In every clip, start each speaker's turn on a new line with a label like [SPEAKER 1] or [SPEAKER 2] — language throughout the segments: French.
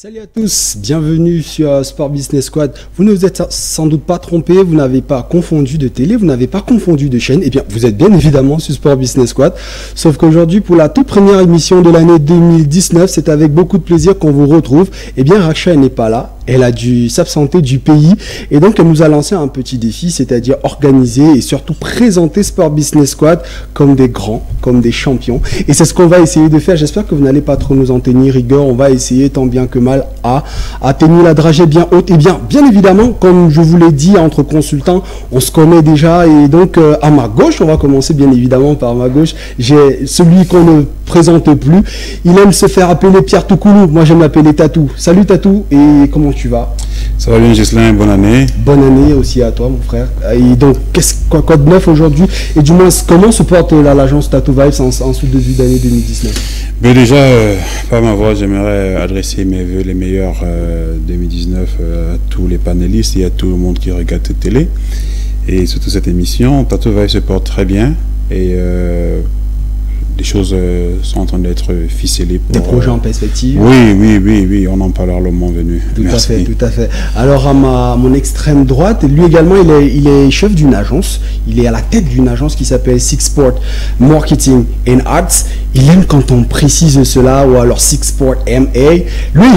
[SPEAKER 1] Salut à tous, bienvenue sur Sport Business Squad. Vous ne vous êtes sans doute pas trompé, vous n'avez pas confondu de télé, vous n'avez pas confondu de chaîne. Eh bien, vous êtes bien évidemment sur Sport Business Squad. Sauf qu'aujourd'hui, pour la toute première émission de l'année 2019, c'est avec beaucoup de plaisir qu'on vous retrouve. Eh bien, Raksha n'est pas là. Elle a dû s'absenter du pays et donc elle nous a lancé un petit défi, c'est-à-dire organiser et surtout présenter Sport Business Squad comme des grands, comme des champions. Et c'est ce qu'on va essayer de faire. J'espère que vous n'allez pas trop nous en tenir rigueur. On va essayer tant bien que mal à tenir la dragée bien haute. Et bien évidemment, comme je vous l'ai dit, entre consultants, on se connaît déjà. Et donc à ma gauche, on va commencer bien évidemment par ma gauche. J'ai celui qu'on ne présente plus. Il aime se faire appeler Pierre Toukoulou. Moi, j'aime l'appeler Tatou. Salut Tatou, et comment tu vas?
[SPEAKER 2] Ça va bien, Gislain, bonne année.
[SPEAKER 1] Bonne année aussi à toi, mon frère. Et donc, quoi de neuf aujourd'hui? Et du moins, comment se porte l'agence Tattoo Vibes en ce début d'année 2019?
[SPEAKER 2] Mais déjà, par ma voix, j'aimerais adresser mes vœux les meilleurs 2019 à tous les panélistes et à tout le monde qui regarde cette télé. Et surtout cette émission, Tattoo Vibes se porte très bien. Et des choses sont en train d'être ficelées.
[SPEAKER 1] Des projets en perspective.
[SPEAKER 2] Oui, on en parlera le moment venu. Merci.
[SPEAKER 1] Tout à fait. Alors à mon extrême droite, lui également, il est chef d'une agence. Il est à la tête d'une agence qui s'appelle Six Sport Marketing and Arts. Il aime quand on précise cela, ou alors Six Sport MA. Lui,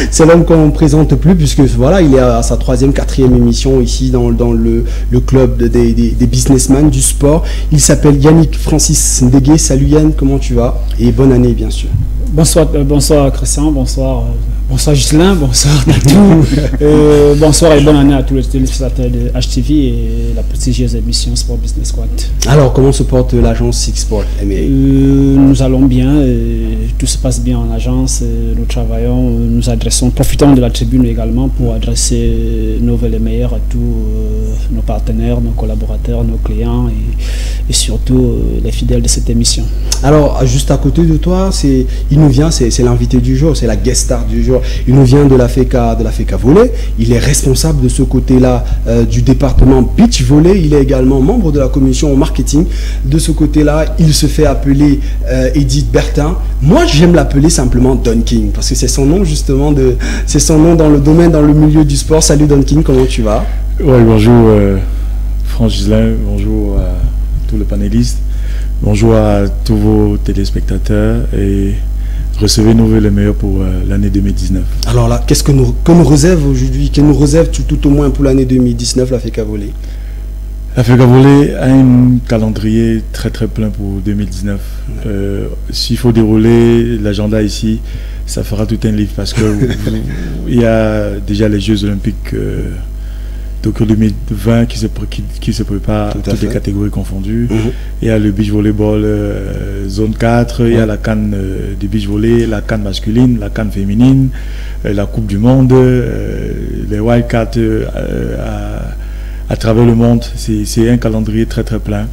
[SPEAKER 1] c'est l'homme qu'on ne présente plus, puisque voilà, il est à sa 3e, 4e émission ici dans le club des businessmen du sport. Il s'appelle Yannick Francis Ndege. Salut Yann, comment tu vas? Et bonne année, bien sûr.
[SPEAKER 3] Bonsoir Christian, bonsoir Gislain, bonsoir Tatou, bonsoir et bonne année à tous les téléspectateurs de HTV et la prestigieuse émission Sport Business Squad.
[SPEAKER 1] Alors, comment se porte l'agence Six Sport MA?
[SPEAKER 3] Nous allons bien, tout se passe bien en agence, nous travaillons, nous profitons de la tribune également pour adresser nos vœux les meilleurs à tous nos partenaires, nos collaborateurs, nos clients et surtout les fidèles de cette émission.
[SPEAKER 1] Alors, juste à côté de toi, c'est l'invité du jour, c'est la guest star du jour. Il nous vient de la FECA Volley. Il est responsable de ce côté-là du département Beach Volley. Il est également membre de la commission marketing. De ce côté-là, il se fait appeler Edith Bertin. Moi, j'aime l'appeler simplement Don King parce que c'est son nom justement c'est son nom dans le domaine, dans le milieu du sport. Salut Don King, comment tu vas?
[SPEAKER 4] Oui, bonjour Franck Gislain, bonjour à tous les panélistes, bonjour à tous vos téléspectateurs et recevez nos vœux les meilleurs pour l'année 2019. Alors là,
[SPEAKER 1] qu'est-ce que nous réserve aujourd'hui, que nous réserve tout au moins pour l'année 2019 la FECA Volley?
[SPEAKER 4] La FECA Volley a un calendrier très plein pour 2019. S'il faut dérouler l'agenda ici, ça fera tout un livre parce que il y a déjà les Jeux Olympiques Tokyo 2020 qui se prépare, toutes les catégories confondues. Il y a le beach volleyball zone 4, il y a la CAN du beach volley, la CAN masculine, la CAN féminine, la Coupe du Monde, les Wildcats à travers le monde. C'est un calendrier très plein.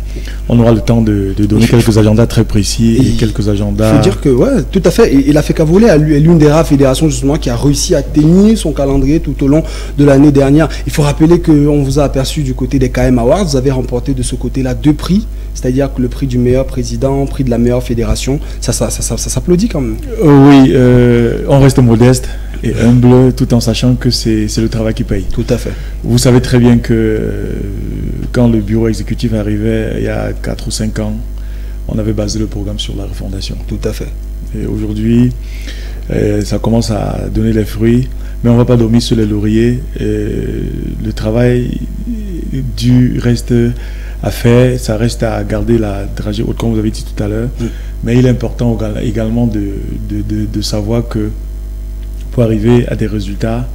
[SPEAKER 4] On aura le temps de donner quelques agendas très précis et quelques agendas.
[SPEAKER 1] Il faut dire que, ouais, tout à fait. Et la FECA Volley est l'une des rares fédérations justement qui a réussi à tenir son calendrier tout au long de l'année dernière. Il faut rappeler qu'on vous a aperçu du côté des KM Awards. Vous avez remporté de ce côté-là 2 prix. C'est-à-dire que le prix du meilleur président, prix de la meilleure fédération, ça s'applaudit quand même.
[SPEAKER 4] Oui, on reste modeste et humble tout en sachant que c'est le travail qui paye.
[SPEAKER 1] Tout à fait.
[SPEAKER 4] Vous savez très bien que quand le bureau exécutif arrivait il y a 4 ou 5 ans, on avait basé le programme sur la refondation.
[SPEAKER 1] Tout à fait.
[SPEAKER 4] Et aujourd'hui, ça commence à donner les fruits, mais on ne va pas dormir sur les lauriers. Le travail reste à faire, ça reste à garder la dragée haute, comme vous avez dit tout à l'heure. Mais il est important également de savoir que pour arriver à des résultats,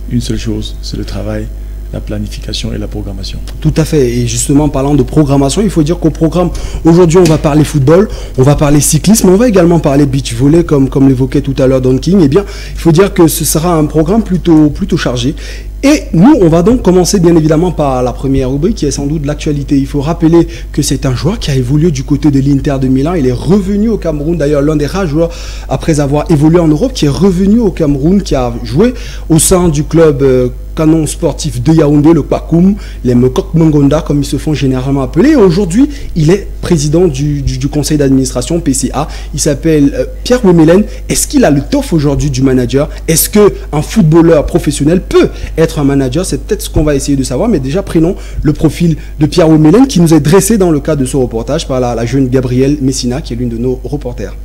[SPEAKER 4] une seule chose, c'est le travail, la planification et la programmation.
[SPEAKER 1] Tout à fait. Et justement, parlant de programmation, il faut dire qu'au programme, aujourd'hui, on va parler football, on va parler cyclisme, on va également parler beach volley, comme l'évoquait tout à l'heure Don King. Eh bien, il faut dire que ce sera un programme plutôt chargé. Et nous, on va donc commencer bien évidemment par la première rubrique qui est sans doute l'actualité. Il faut rappeler que c'est un joueur qui a évolué du côté de l'Inter de Milan. Il est revenu au Cameroun, d'ailleurs l'un des rares joueurs après avoir évolué en Europe qui est revenu au Cameroun, qui a joué au sein du club canon sportif de Yaoundé, le Pakoum, les Mekok Mongonda, comme ils se font généralement appeler. Aujourd'hui, il est président du conseil d'administration PCA. Il s'appelle Pierre Wemelen. Est-ce qu'il a le toffe aujourd'hui du manager? Est-ce qu'un footballeur professionnel peut être un manager? C'est peut-être ce qu'on va essayer de savoir, mais déjà prenons le profil de Pierre Wemelen qui nous est dressé dans le cadre de ce reportage par la jeune Gabrielle Messina, qui est l'une de nos reporters.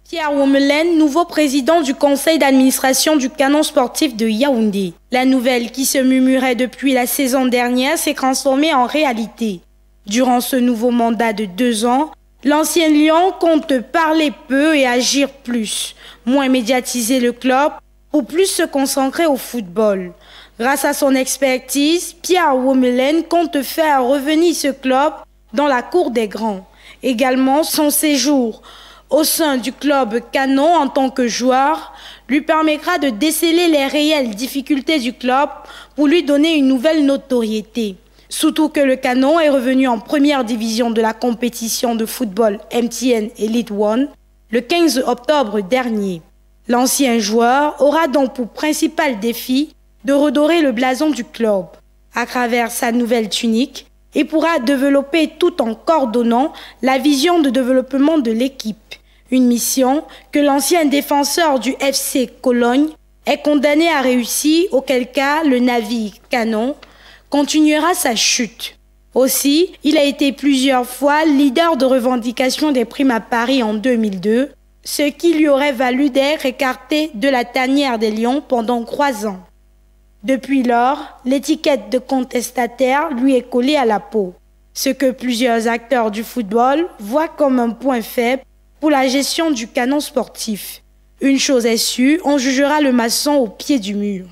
[SPEAKER 5] Pierre Wemelen, nouveau président du conseil d'administration du canon sportif de Yaoundé. La nouvelle qui se murmurait depuis la saison dernière s'est transformée en réalité. Durant ce nouveau mandat de 2 ans, l'ancien Lion compte parler peu et agir plus, moins médiatiser le club pour plus se concentrer au football. Grâce à son expertise, Pierre Wemelen compte faire revenir ce club dans la cour des grands. Également, son séjour au sein du club Canon en tant que joueur lui permettra de déceler les réelles difficultés du club pour lui donner une nouvelle notoriété. Surtout que le Canon est revenu en première division de la compétition de football MTN Elite One le 15 octobre dernier. L'ancien joueur aura donc pour principal défi de redorer le blason du club à travers sa nouvelle tunique et pourra développer tout en coordonnant la vision de développement de l'équipe. Une mission que l'ancien défenseur du FC Cologne est condamné à réussir, auquel cas le navire Canon continuera sa chute. Aussi, il a été plusieurs fois leader de revendication des primes à Paris en 2002, ce qui lui aurait valu d'être écarté de la tanière des Lions pendant 3 ans. Depuis lors, l'étiquette de contestataire lui est collée à la peau, ce que plusieurs acteurs du football voient comme un point faible pour la gestion du canon sportif. Une chose est sûre, on jugera le maçon au pied du mur.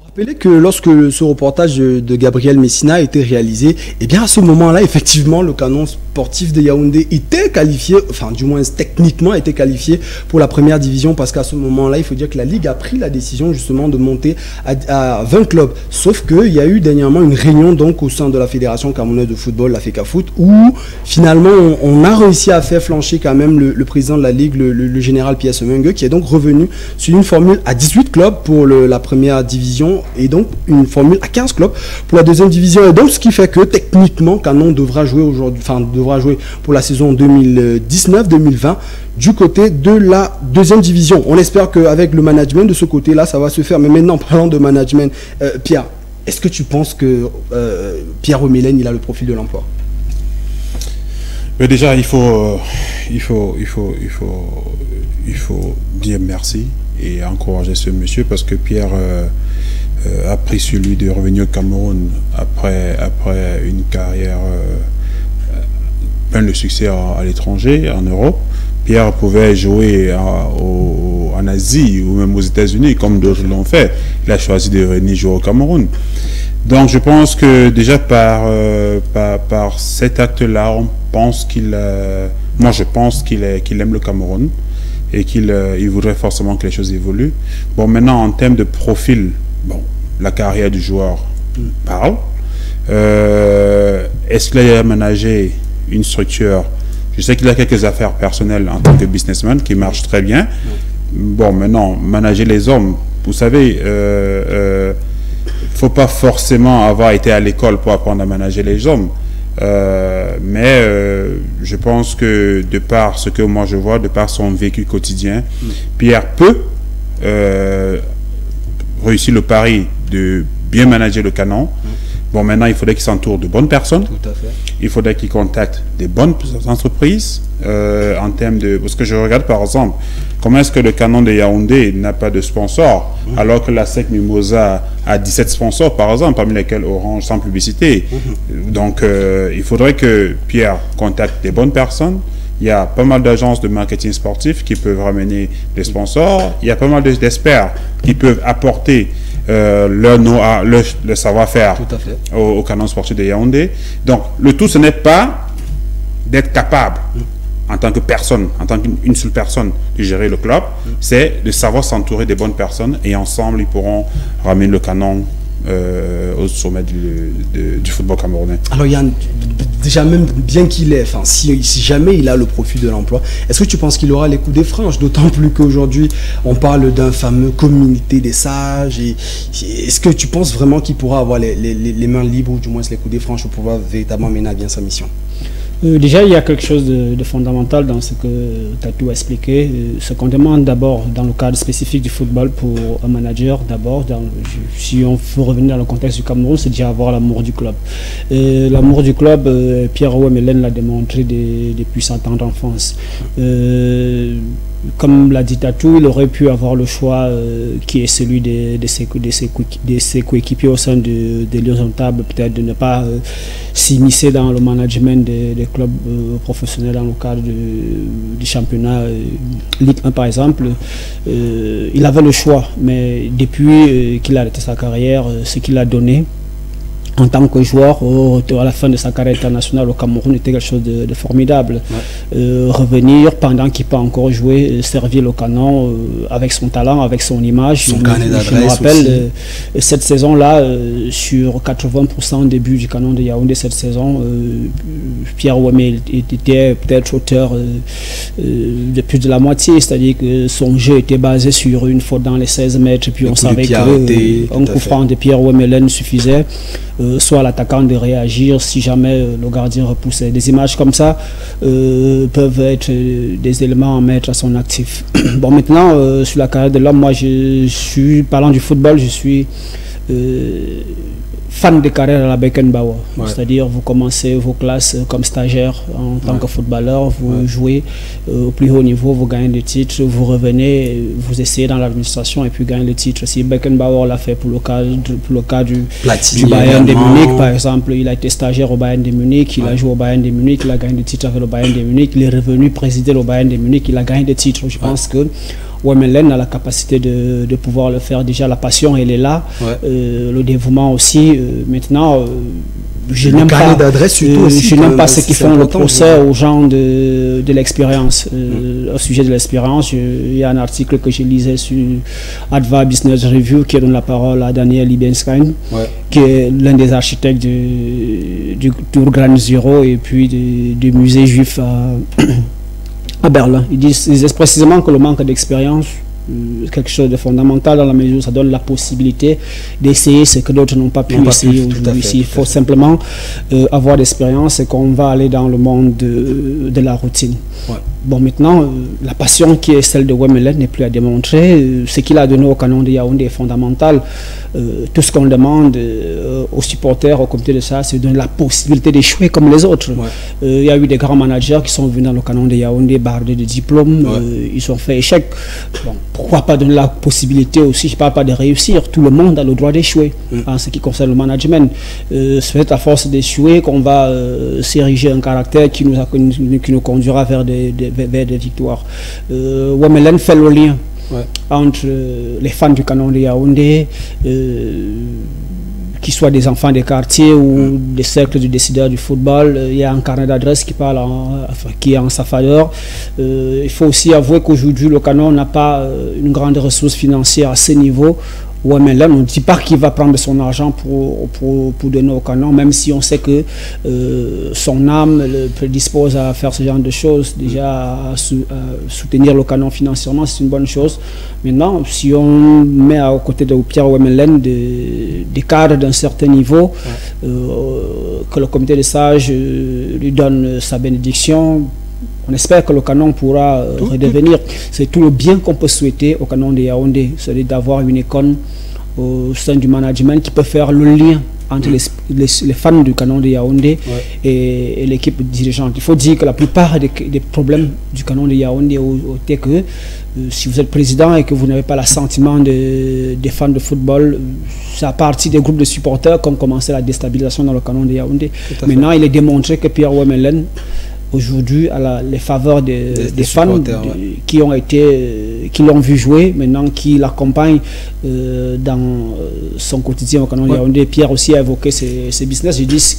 [SPEAKER 1] Rappelez que lorsque ce reportage de Gabrielle Messina a été réalisé, eh bien à ce moment-là, effectivement, le canon sportif de Yaoundé était qualifié, enfin du moins techniquement était qualifié pour la première division, parce qu'à ce moment-là, il faut dire que la Ligue a pris la décision justement de monter à 20 clubs. Sauf qu'il y a eu dernièrement une réunion donc au sein de la Fédération camerounaise de football, la FECAFoot, où finalement on a réussi à faire flancher quand même le président de la Ligue, le général Pierre Semengue, qui est donc revenu sur une formule à 18 clubs pour la première division, et donc une formule à 15 clubs pour la deuxième division. Et donc ce qui fait que techniquement Canon devra jouer aujourd'hui, enfin devra jouer pour la saison 2019-2020 du côté de la deuxième division. On espère qu'avec le management de ce côté-là, ça va se faire. Mais maintenant, parlant de management, Pierre, est-ce que tu penses que Pierre Wemelen, il a le profil de l'emploi?
[SPEAKER 2] Déjà, il faut dire merci et encourager ce monsieur, parce que Pierre a pris celui de revenir au Cameroun après une carrière pleine de succès à l'étranger, en Europe. Pierre pouvait jouer en Asie ou même aux États-Unis, comme d'autres l'ont fait. Il a choisi de venir jouer au Cameroun. Donc je pense que déjà par cet acte-là, on pense moi je pense qu'il aime le Cameroun et qu'il voudrait forcément que les choses évoluent. Bon, maintenant en termes de profil, bon, la carrière du joueur parle. Est-ce qu'il a managé une structure? Je sais qu'il a quelques affaires personnelles en tant que businessman qui marchent très bien. Bon, maintenant, manager les hommes, vous savez, faut pas forcément avoir été à l'école pour apprendre à manager les hommes. Mais je pense que de par ce que moi je vois, de par son vécu quotidien, Pierre peut réussir le pari de bien manager le Canon. Bon, maintenant, il faudrait qu'il s'entoure de bonnes personnes.
[SPEAKER 1] Tout à fait.
[SPEAKER 2] Il faudrait qu'il contacte des bonnes entreprises en termes de... Parce que je regarde, par exemple, comment est-ce que le Canon de Yaoundé n'a pas de sponsors, alors que la SEC Mimosa a 17 sponsors, par exemple, parmi lesquels Orange sans publicité. Donc, il faudrait que Pierre contacte des bonnes personnes. Il y a pas mal d'agences de marketing sportif qui peuvent ramener des sponsors. Il y a pas mal d'experts qui peuvent apporter le savoir-faire au canon sportif de Yaoundé. Donc, le tout, ce n'est pas d'être capable en tant que personne, en tant qu'une seule personne, de gérer le club. C'est de savoir s'entourer des bonnes personnes et ensemble, ils pourront ramener le canon au sommet du football camerounais.
[SPEAKER 1] Alors, Yann, déjà même bien qu'il est, enfin, si jamais il a le profil de l'emploi, est-ce que tu penses qu'il aura les coups des franges? D'autant plus qu'aujourd'hui, on parle d'un fameux communauté des sages. Est-ce que tu penses vraiment qu'il pourra avoir les mains libres, ou du moins les coups des franges, pour pouvoir véritablement mener à bien sa mission?
[SPEAKER 3] Déjà, il y a quelque chose de fondamental dans ce que Tatou a expliqué. Ce qu'on demande d'abord dans le cadre spécifique du football pour un manager, d'abord, si on veut revenir dans le contexte du Cameroun, c'est déjà avoir l'amour du club. L'amour du club, Pierre Ouemelen l'a démontré depuis sa tendre enfance. Comme l'a dit Tatou, il aurait pu avoir le choix qui est celui de ses coéquipiers au sein des Lions Indomptables, peut-être de ne pas s'immiscer dans le management des clubs professionnels dans le cadre du championnat Ligue 1 par exemple. Il avait le choix, mais depuis qu'il a arrêté sa carrière, ce qu'il a donné en tant que joueur à la fin de sa carrière internationale au Cameroun était quelque chose de formidable. Revenir pendant qu'il peut encore jouer, servir le canon avec son talent, avec son image.
[SPEAKER 1] Son carnet d'adresse.
[SPEAKER 3] Je me rappelle cette saison-là, sur 80% des buts du canon de Yaoundé cette saison, Pierre Ouemé était peut-être auteur de plus de la moitié, c'est-à-dire que son jeu était basé sur une faute dans les 16 mètres, puis on savait qu'un coup franc de Pierre Ouemelen suffisait. Soit l'attaquant de réagir si jamais le gardien repoussait. Des images comme ça peuvent être des éléments à mettre à son actif. Bon, maintenant, sur la carrière de l'homme, moi, parlant du football, je suis fan de carrière à la Beckenbauer. C'est-à-dire, vous commencez vos classes comme stagiaire en tant que footballeur, vous jouez au plus haut niveau, vous gagnez des titres, vous revenez, vous essayez dans l'administration et puis gagnez le titre. Si Beckenbauer l'a fait pour le cas du Bayern de Munich, par exemple, il a été stagiaire au Bayern de Munich, il a joué au Bayern de Munich, il a gagné des titres avec le Bayern de Munich, il est revenu présider le Bayern de Munich, il a gagné des titres. Je pense que Ouemelen a la capacité de pouvoir le faire. Déjà, la passion, elle est là. Le dévouement aussi. Maintenant, je n'aime pas ceux qui font le procès aux gens de l'expérience. Au sujet de l'expérience, il y a un article que je lisais sur Adva Business Review qui donne la parole à Daniel Liebenstein, qui est l'un des architectes du Tour Grand Zéro et puis du musée juif à Berlin. Ils disent précisément que le manque d'expérience est quelque chose de fondamental dans la mesure où ça donne la possibilité d'essayer ce que d'autres n'ont pas pu essayer aujourd'hui. Il faut simplement avoir d'expérience et qu'on va aller dans le monde de la routine. Bon, maintenant, la passion qui est celle de Ouemelen n'est plus à démontrer. Ce qu'il a donné au canon de Yaoundé est fondamental. Tout ce qu'on demande aux supporters, au comité de ça, c'est de donner la possibilité d'échouer comme les autres. Il y a eu des grands managers qui sont venus dans le canon de Yaoundé bardés de diplômes, ils ont fait échec. Bon, pourquoi pas donner la possibilité aussi, je ne parle pas de réussir, tout le monde a le droit d'échouer en ce qui concerne le management. C'est à force d'échouer qu'on va s'ériger un caractère qui nous conduira vers des victoires. Ouemelen fait le lien entre les fans du canon de Yaoundé, qui soient des enfants des quartiers ou des cercles du décideur du football. Il y a un carnet d'adresse qui est en sa faveur. Il faut aussi avouer qu'aujourd'hui, le canon n'a pas une grande ressource financière à ce niveau. Ouemelen, on ne dit pas qu'il va prendre son argent pour donner au canon, même si on sait que son âme le prédispose à faire ce genre de choses, déjà à soutenir le canon financièrement, c'est une bonne chose. Maintenant, si on met aux côtés de Pierre Ouemelen des cadres d'un certain niveau, que le comité des sages lui donne sa bénédiction, on espère que le canon pourra redevenir. C'est tout le bien qu'on peut souhaiter au canon de Yaoundé, c'est d'avoir une icône au sein du management qui peut faire le lien entre les fans du canon de Yaoundé et l'équipe dirigeante. Il faut dire que la plupart des problèmes du canon de Yaoundé étaient que si vous êtes président et que vous n'avez pas l'assentiment des fans de football, c'est à partir des groupes de supporters qu'ont commencé la déstabilisation dans le canon de Yaoundé. Maintenant, il est démontré que Pierre Ouemelen aujourd'hui à les faveurs des fans qui l'ont vu jouer, maintenant qui l'accompagnent dans son quotidien au canon de Yaoundé. Pierre aussi a évoqué ses business. Je dis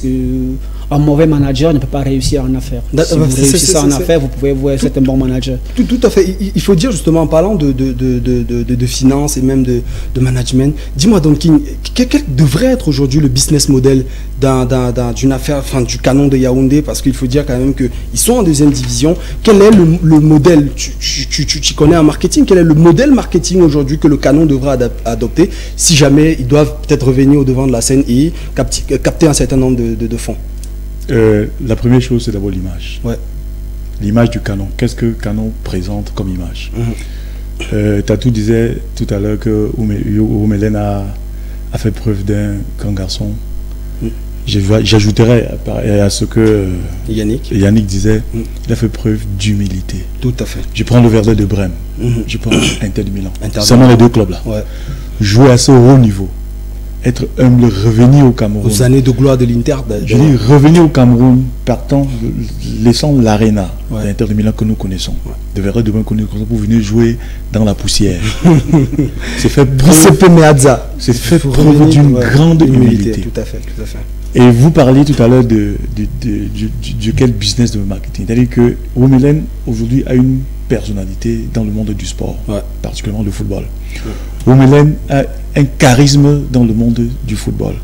[SPEAKER 3] Un mauvais manager ne peut pas réussir en affaires. Si vous réussissez en affaires, vous pouvez voir c'est un bon manager.
[SPEAKER 1] Tout à fait. Il faut dire justement, en parlant de finances et même de management, dis-moi donc, King, quel devrait être aujourd'hui le business model d'une affaire, enfin du Canon de Yaoundé, parce qu'il faut dire quand même qu'ils sont en deuxième division. Quel est le modèle, tu connais en marketing, quel est le modèle marketing aujourd'hui que le Canon devra adopter si jamais ils doivent peut-être revenir au devant de la scène et capter un certain nombre de fonds?
[SPEAKER 4] La première chose, c'est d'abord l'image.
[SPEAKER 1] Ouais.
[SPEAKER 4] L'image du Canon. Qu'est-ce que Canon présente comme image? Tatou disait tout à l'heure que Oumelen a fait preuve d'un grand garçon. J'ajouterais à ce que Yannick disait, il a fait preuve d'humilité.
[SPEAKER 1] Tout à fait.
[SPEAKER 4] Je prends le Werder de Brême, je prends Inter de Milan. Seulement les deux clubs-là. Ouais. Jouer à ce haut niveau, être humble, revenir au Cameroun.
[SPEAKER 1] Aux années de gloire de l'Inter.
[SPEAKER 4] Je dis revenir au Cameroun, partant, laissant l'Arena d'Inter de Milan que nous connaissons. De Werder de Brême que nous connaissons pour venir jouer dans la poussière. C'est fait preuve d'une grande humilité.
[SPEAKER 1] Tout à fait, tout à fait.
[SPEAKER 4] Et vous parliez tout à l'heure de quel business de marketing. C'est-à-dire que Oumelen aujourd'hui a une personnalité dans le monde du sport, particulièrement le football. Oumelen a un charisme dans le monde du football.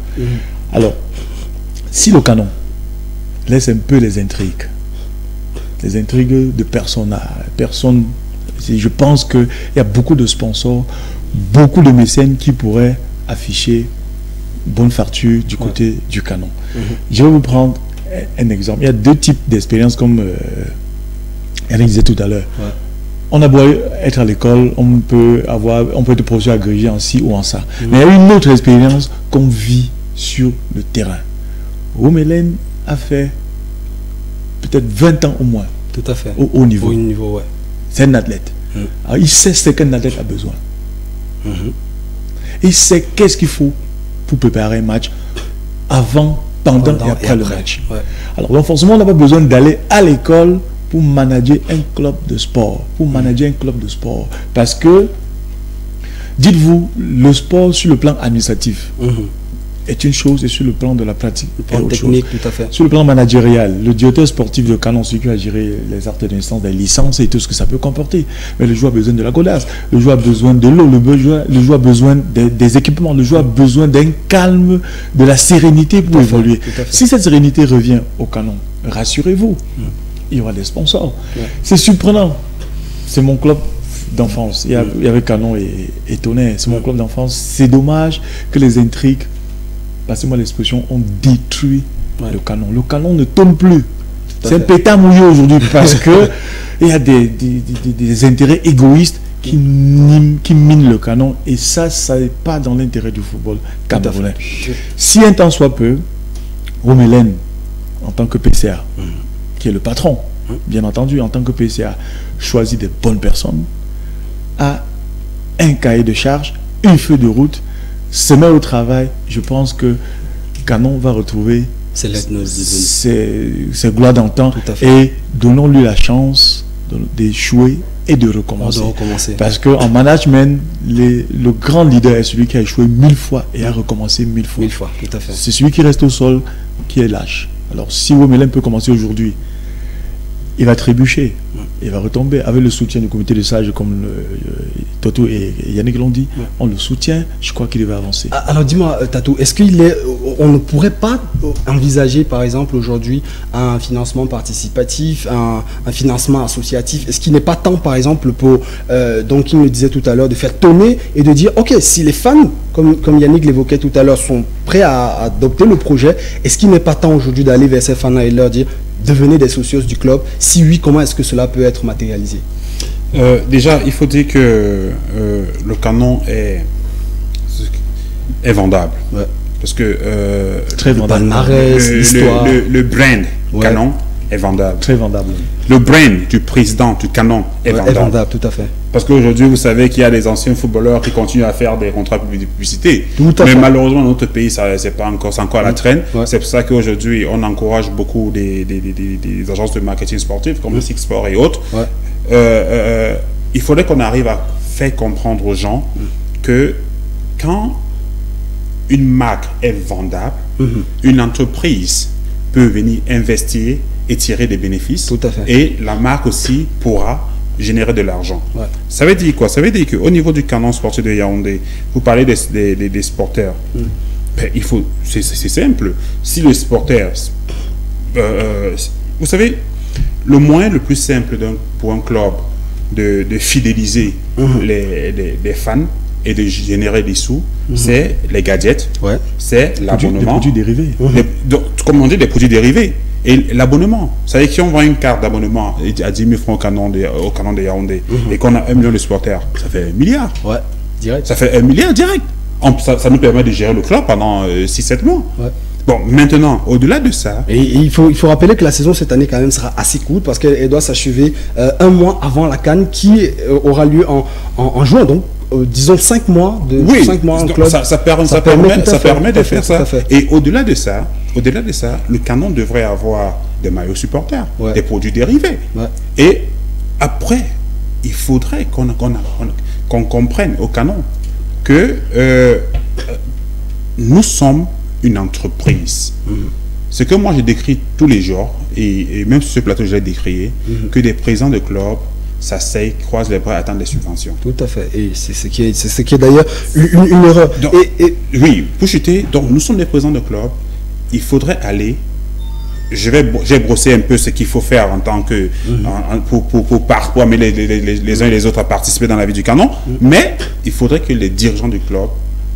[SPEAKER 4] Alors, si le Canon laisse un peu les intrigues de personnes, je pense qu'il y a beaucoup de sponsors, beaucoup de mécènes qui pourraient afficher bonne facture du côté du Canon. Je vais vous prendre un exemple. Il y a deux types d'expériences, comme Yannick disait tout à l'heure. On a beau être à l'école, on peut être professeur agrégé en ci ou en ça. Mais il y a une autre expérience qu'on vit sur le terrain. Oumelen a fait peut-être 20 ans au moins.
[SPEAKER 1] Tout à fait.
[SPEAKER 4] Au haut niveau.
[SPEAKER 1] Au niveau, ouais.
[SPEAKER 4] C'est un athlète. Alors, il sait ce qu'un athlète a besoin. Il sait qu'est-ce qu'il faut pour préparer un match avant, pendant et après le match. Alors, donc forcément, on n'a pas besoin d'aller à l'école pour manager un club de sport. Parce que, dites-vous, le sport sur le plan administratif est une chose et sur le plan de la pratique
[SPEAKER 1] est autre technique, chose. Tout à fait.
[SPEAKER 4] Sur le plan managérial, le directeur sportif de Canon, celui qui a géré les actes d'instance, des licences et tout ce que ça peut comporter. Mais le joueur a besoin de la godasse, le joueur a besoin de l'eau, le joueur a besoin des équipements, le joueur a besoin d'un calme, de la sérénité pour évoluer. Si cette sérénité revient au Canon, rassurez-vous, il y aura des sponsors. C'est surprenant. C'est mon club d'enfance. Il y avait Canon et Tonnerre. C'est mon club d'enfance. C'est dommage que les intrigues, passez-moi l'expression, ont détruit le Canon. Le Canon ne tombe plus. C'est un pétard mouillé aujourd'hui parce que il y a des intérêts égoïstes qui minent le Canon. Et ça n'est pas dans l'intérêt du football camerounais. Si un temps soit peu, Oumelen, en tant que PCA, qui est le patron, bien entendu, en tant que PCA, choisit des bonnes personnes, a un cahier de charge, une feuille de route, se met au travail, je pense que Canon va retrouver ses gloires d'antan et donnons-lui la chance d'échouer et de recommencer. Parce qu'en management, le grand leader est celui qui a échoué 1000 fois et a recommencé 1000 fois.
[SPEAKER 1] 1000 fois, tout à fait.
[SPEAKER 4] C'est celui qui reste au sol qui est lâche. Alors si Oumelen peut commencer aujourd'hui, il va trébucher, il va retomber avec le soutien du comité de sages comme Toto et Yannick l'ont dit. On le soutient, je crois qu'il va avancer.
[SPEAKER 1] Alors dis-moi Tatou, est-ce on ne pourrait pas envisager par exemple aujourd'hui un financement participatif, un financement associatif? Est-ce qu'il n'est pas temps par exemple pour, donc il me disait tout à l'heure, de faire tourner et de dire ok, si les fans, comme Yannick l'évoquait tout à l'heure, sont prêts à adopter le projet, est-ce qu'il n'est pas temps aujourd'hui d'aller vers ces fans et leur dire devenez des socios du club? Si oui, comment est-ce que cela peut être matérialisé?
[SPEAKER 2] Déjà, il faut dire que le Canon est vendable. Parce que
[SPEAKER 1] très vendable.
[SPEAKER 2] Le brand Canon est vendable.
[SPEAKER 1] Très vendable.
[SPEAKER 2] Le brand du président du Canon est vendable.
[SPEAKER 1] Est vendable, tout à fait.
[SPEAKER 2] Parce qu'aujourd'hui, vous savez qu'il y a des anciens footballeurs qui continuent à faire des contrats de publicité. Mais malheureusement, dans notre pays, c'est encore à la traîne. C'est pour ça qu'aujourd'hui, on encourage beaucoup des agences de marketing sportif, comme le Six Sport et autres. Il faudrait qu'on arrive à faire comprendre aux gens que quand une marque est vendable, une entreprise peut venir investir et tirer des bénéfices.
[SPEAKER 1] Tout à fait.
[SPEAKER 2] Et la marque aussi pourra générer de l'argent.
[SPEAKER 1] Ouais.
[SPEAKER 2] Ça veut dire quoi? Ça veut dire qu'au niveau du canon sportif de Yaoundé, vous parlez des sporteurs. Ben, c'est simple. Si le sporteur, vous savez, le moyen le plus simple pour un club de fidéliser les fans et de générer des sous, c'est les gadgets, c'est l'abonnement.
[SPEAKER 4] Des produits dérivés.
[SPEAKER 2] Comme on dit, des produits dérivés. Et l'abonnement. Ça veut dire que si on vend une carte d'abonnement à 10 000 francs au canon de Yaoundé et qu'on a 1 million de supporters, ça fait 1 milliard.
[SPEAKER 1] Ouais, direct.
[SPEAKER 2] Ça fait 1 milliard direct. Ça nous permet de gérer le club pendant 6-7 mois.
[SPEAKER 1] Ouais.
[SPEAKER 2] Bon, maintenant, au-delà de ça...
[SPEAKER 1] Et il faut rappeler que la saison cette année quand même sera assez courte parce qu'elle doit s'achever 1 mois avant la CAN qui aura lieu en juin. Donc, disons 5 mois en club.
[SPEAKER 2] Ça permet de faire ça. Et au-delà de ça, le canon devrait avoir des maillots supporters, des produits dérivés. Ouais. Et après, il faudrait qu'on comprenne au canon que nous sommes une entreprise. Ce que moi je décris tous les jours, et même sur ce plateau je l'ai décrié, que des présidents de clubs s'asseyent, croisent les bras, attendent des subventions.
[SPEAKER 1] Tout à fait. Et c'est ce qui est d'ailleurs une erreur.
[SPEAKER 2] Donc, oui, pour chuter, donc nous sommes des présidents de clubs, il faudrait aller... J'ai brossé un peu ce qu'il faut faire en tant que pour amener les uns et les autres à participer dans la vie du canon, mais il faudrait que les dirigeants du club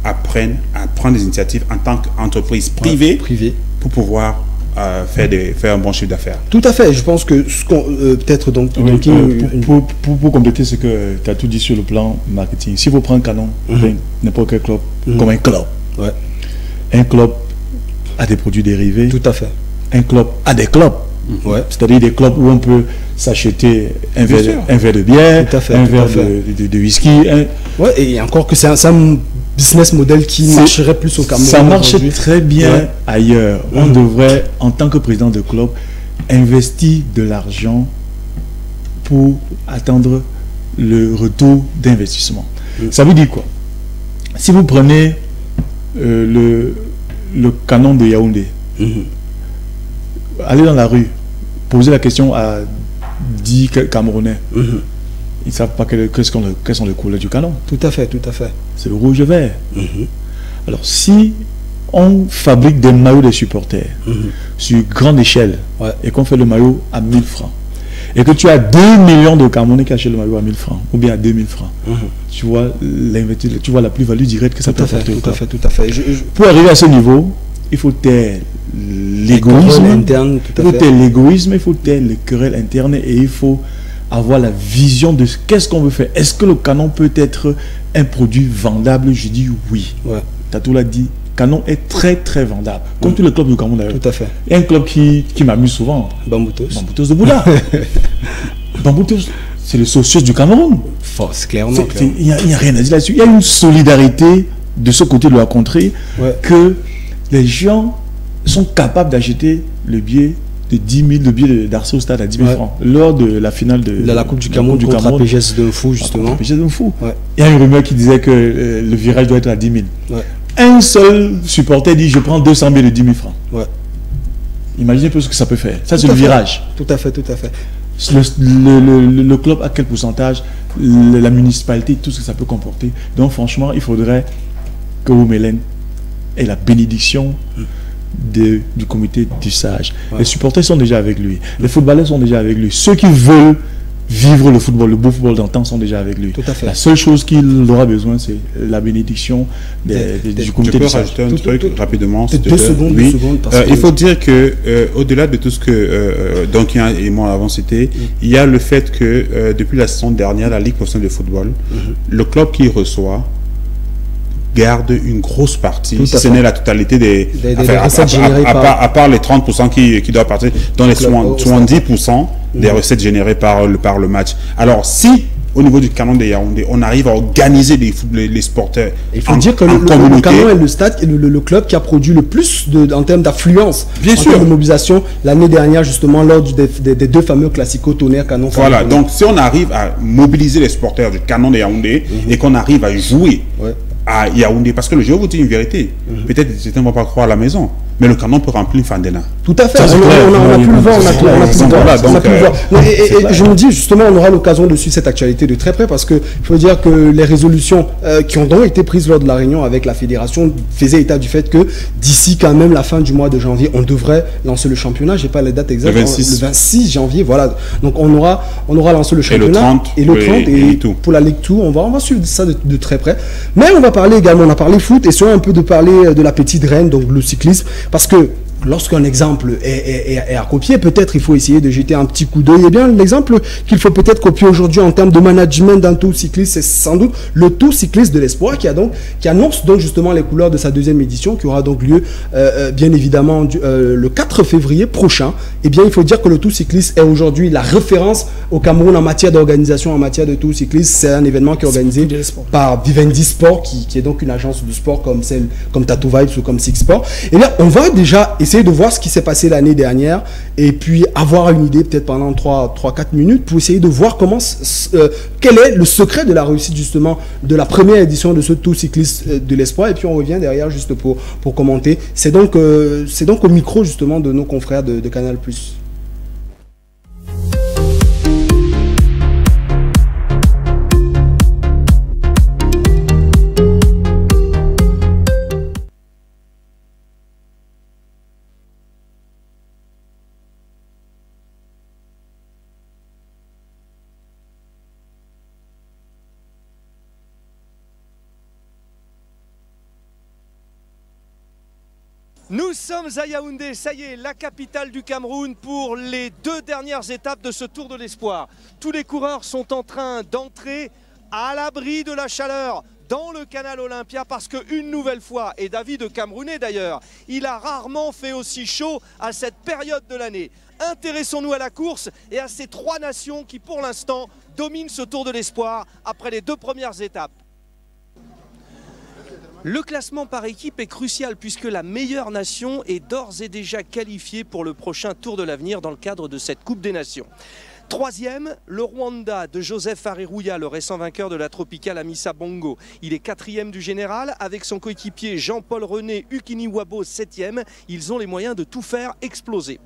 [SPEAKER 2] apprennent à prendre des initiatives en tant qu'entreprise privée pour pouvoir faire un bon chiffre d'affaires.
[SPEAKER 1] Tout à fait. Je pense que peut-être donc...
[SPEAKER 4] pour compléter ce que tu as tout dit sur le plan marketing, si vous prenez Canon, n'importe quel club, comme un club. Un club a des produits dérivés.
[SPEAKER 1] Tout à fait.
[SPEAKER 4] Un club a des clubs. C'est-à-dire des clubs où on peut s'acheter un verre de bière, un verre de whisky.
[SPEAKER 1] Et encore que c'est un business model qui marcherait plus au Cameroun.
[SPEAKER 4] Ça marche très bien ailleurs. On devrait, en tant que président de club, investir de l'argent pour attendre le retour d'investissement. Ça veut dire quoi? Si vous prenez le canon de Yaoundé, allez dans la rue, posez la question à 10 Camerounais. Ils ne savent pas quelles sont les couleurs du canon.
[SPEAKER 1] Tout à fait, tout à fait.
[SPEAKER 4] C'est le rouge vert. Alors, si on fabrique des maillots des supporters sur grande échelle et qu'on fait le maillot à 1000 francs, et que tu as 2 millions de Camerounais qui achètent le maillot à 1000 francs, ou bien à 2000 francs, tu vois la plus-value directe que ça peut apporter.
[SPEAKER 1] Tout à fait.
[SPEAKER 4] Pour arriver à ce niveau, il faut taire l'égoïsme interne, il faut taire les querelles internes et il faut avoir la vision de qu'est-ce qu'on veut faire. Est-ce que le canon peut être un produit vendable? Je dis oui. Tatou l'a dit, canon est très très vendable. Comme tous les clubs du Cameroun d'ailleurs.
[SPEAKER 1] Tout à fait.
[SPEAKER 4] Il y a un club qui m'amuse souvent.
[SPEAKER 1] Bamboutos
[SPEAKER 4] de Bouddha. Bamboutos, c'est le socios du Cameroun.
[SPEAKER 1] C'est clairement.
[SPEAKER 4] Il n'y a rien à dire là-dessus. Il y a une solidarité de ce côté de la contrée que les gens sont capables d'acheter le billet de 10 000, le billet d'Arceau Stade à 10 000 francs lors de la finale de
[SPEAKER 1] la Coupe du Cameroun contre PGS de Fou, justement.
[SPEAKER 4] Il y a une rumeur qui disait que le virage doit être à 10 000. Un seul supporter dit je prends 200 000 de 10 000 francs. Imaginez un peu ce que ça peut faire. Ça, c'est le virage.
[SPEAKER 1] Tout à fait.
[SPEAKER 4] Le club, à quel pourcentage, la municipalité, tout ce que ça peut comporter. Donc, franchement, il faudrait que Oumélène ait la bénédiction du comité du sage. Les supporters sont déjà avec lui. Les footballeurs sont déjà avec lui. Ceux qui veulent vivre le football, le beau football d'antan sont déjà avec lui.
[SPEAKER 1] Tout à fait.
[SPEAKER 4] La seule chose qu'il aura besoin, c'est la bénédiction du comité du sage.
[SPEAKER 2] Je peux rajouter un truc rapidement.
[SPEAKER 1] 2 secondes.
[SPEAKER 2] Il faut dire que au-delà de tout ce que Donkian et moi avons cité, il y a le fait que depuis la saison dernière, la Ligue professionnelle de football, le club qui reçoit garde une grosse partie, si ce n'est la totalité des
[SPEAKER 1] recettes générées
[SPEAKER 2] à part les 30% qui doivent partir, dans les 70% des recettes générées par le match. Alors, si au niveau du canon de Yaoundé, on arrive à organiser les sporteurs.
[SPEAKER 1] Il faut dire que le canon est le stade, le club qui a produit le plus en termes d'affluence, en termes de mobilisation l'année dernière, justement, lors des 2 fameux classicos Tonnerre Canon.
[SPEAKER 2] Voilà, donc si on arrive à mobiliser les sporteurs du canon de Yaoundé et qu'on arrive à jouer à Yaoundé, parce que je vais vous dire une vérité, peut-être certains ne vont pas croire à la maison, mais le canon peut remplir Fandena.
[SPEAKER 1] Tout à fait, on a pu le voir, on a pu le voir. Et je me dis, justement, on aura l'occasion de suivre cette actualité de très près, parce qu'il faut dire que les résolutions qui ont donc été prises lors de la réunion avec la fédération faisaient état du fait que d'ici quand même la fin du mois de janvier, on devrait lancer le championnat. Je n'ai pas les dates exactes. Le 26 janvier, voilà. Donc on aura lancé le championnat. Et le 30, et pour la Ligue 2, on va suivre ça de très près. Mais on va parler également, on a parlé foot, et un peu de parler de la petite reine, donc le cyclisme, parce que lorsqu'un exemple est à copier, peut-être il faut essayer de jeter un petit coup d'œil. Eh bien, l'exemple qu'il faut peut-être copier aujourd'hui en termes de management d'un Tour cycliste, c'est sans doute le Tour cycliste de l'Espoir qui annonce donc justement les couleurs de sa deuxième édition, qui aura donc lieu bien évidemment le 4 février prochain. Eh bien, il faut dire que le Tour cycliste est aujourd'hui la référence au Cameroun en matière d'organisation, en matière de Tour cycliste. C'est un événement qui est organisé par Vivendi Sport, qui est donc une agence de sport comme Tattoo Vibes ou comme Six Sport. Eh bien, on va déjà essayer de voir ce qui s'est passé l'année dernière et puis avoir une idée peut-être pendant 3-4 minutes pour essayer de voir quel est le secret de la réussite justement de la première édition de ce Tour cycliste de l'Espoir, et puis on revient derrière juste pour commenter. C'est donc au micro justement de nos confrères de Canal+.
[SPEAKER 6] Nous sommes à Yaoundé, ça y est, la capitale du Cameroun pour les 2 dernières étapes de ce Tour de l'Espoir. Tous les coureurs sont en train d'entrer à l'abri de la chaleur dans le canal Olympia, parce qu'une nouvelle fois, et David Camerounais d'ailleurs, il a rarement fait aussi chaud à cette période de l'année. Intéressons-nous à la course et à ces 3 nations qui pour l'instant dominent ce Tour de l'Espoir après les 2 premières étapes. Le classement par équipe est crucial puisque la meilleure nation est d'ores et déjà qualifiée pour le prochain Tour de l'avenir dans le cadre de cette Coupe des Nations. 3e, le Rwanda de Joseph Areruya, le récent vainqueur de la Tropicale Amissa Bongo. Il est 4e du général avec son coéquipier Jean-Paul René Ukiniwabo 7e. Ils ont les moyens de tout faire exploser.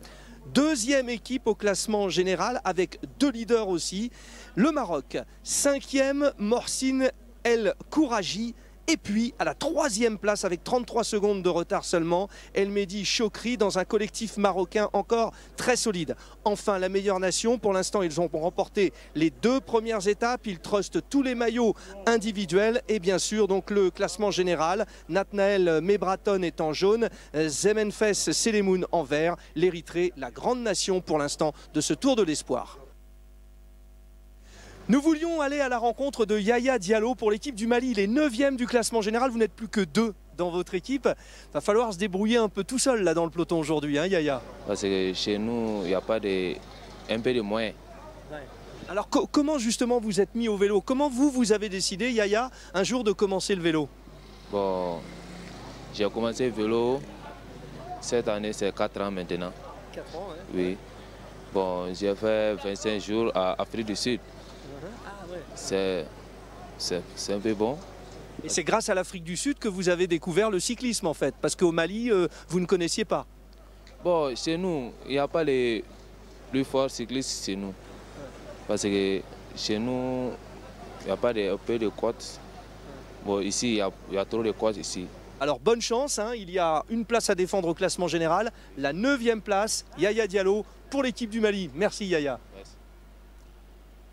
[SPEAKER 6] 2e équipe au classement général avec 2 leaders aussi. Le Maroc, 5e, Morcine El Kouraji. Et puis, à la 3e place, avec 33 secondes de retard seulement, El Mehdi Chokri dans un collectif marocain encore très solide. Enfin, la meilleure nation, pour l'instant, ils ont remporté les 2 premières étapes. Ils trustent tous les maillots individuels. Et bien sûr, donc le classement général, Nathanaël Mebraton est en jaune, Zemenfes Selemoun en vert. L'Érythrée, la grande nation pour l'instant de ce Tour de l'Espoir. Nous voulions aller à la rencontre de Yaya Diallo pour l'équipe du Mali. Il est 9e du classement général, vous n'êtes plus que 2 dans votre équipe. Il va falloir se débrouiller un peu tout seul là dans le peloton aujourd'hui, hein, Yaya?
[SPEAKER 7] Parce que chez nous, il n'y a pas un peu de moyens.
[SPEAKER 6] Ouais. Alors comment justement vous êtes mis au vélo? Comment vous avez décidé, Yaya, un jour de commencer le vélo?
[SPEAKER 7] Bon, j'ai commencé le vélo, cette année c'est 4 ans maintenant.
[SPEAKER 6] 4 ans, hein?
[SPEAKER 7] Oui. Bon, j'ai fait 25 jours à Afrique du Sud. C'est un peu bon.
[SPEAKER 6] Et c'est grâce à l'Afrique du Sud que vous avez découvert le cyclisme en fait, parce qu'au Mali, vous ne connaissiez pas.
[SPEAKER 7] Bon, chez nous, il n'y a pas les plus forts cyclistes chez nous. Parce que chez nous, il n'y a pas un peu de côtes. Bon, ici, il y a trop de côtes ici.
[SPEAKER 6] Alors bonne chance, hein, il y a une place à défendre au classement général, la 9e place, Yaya Diallo pour l'équipe du Mali. Merci Yaya. Merci.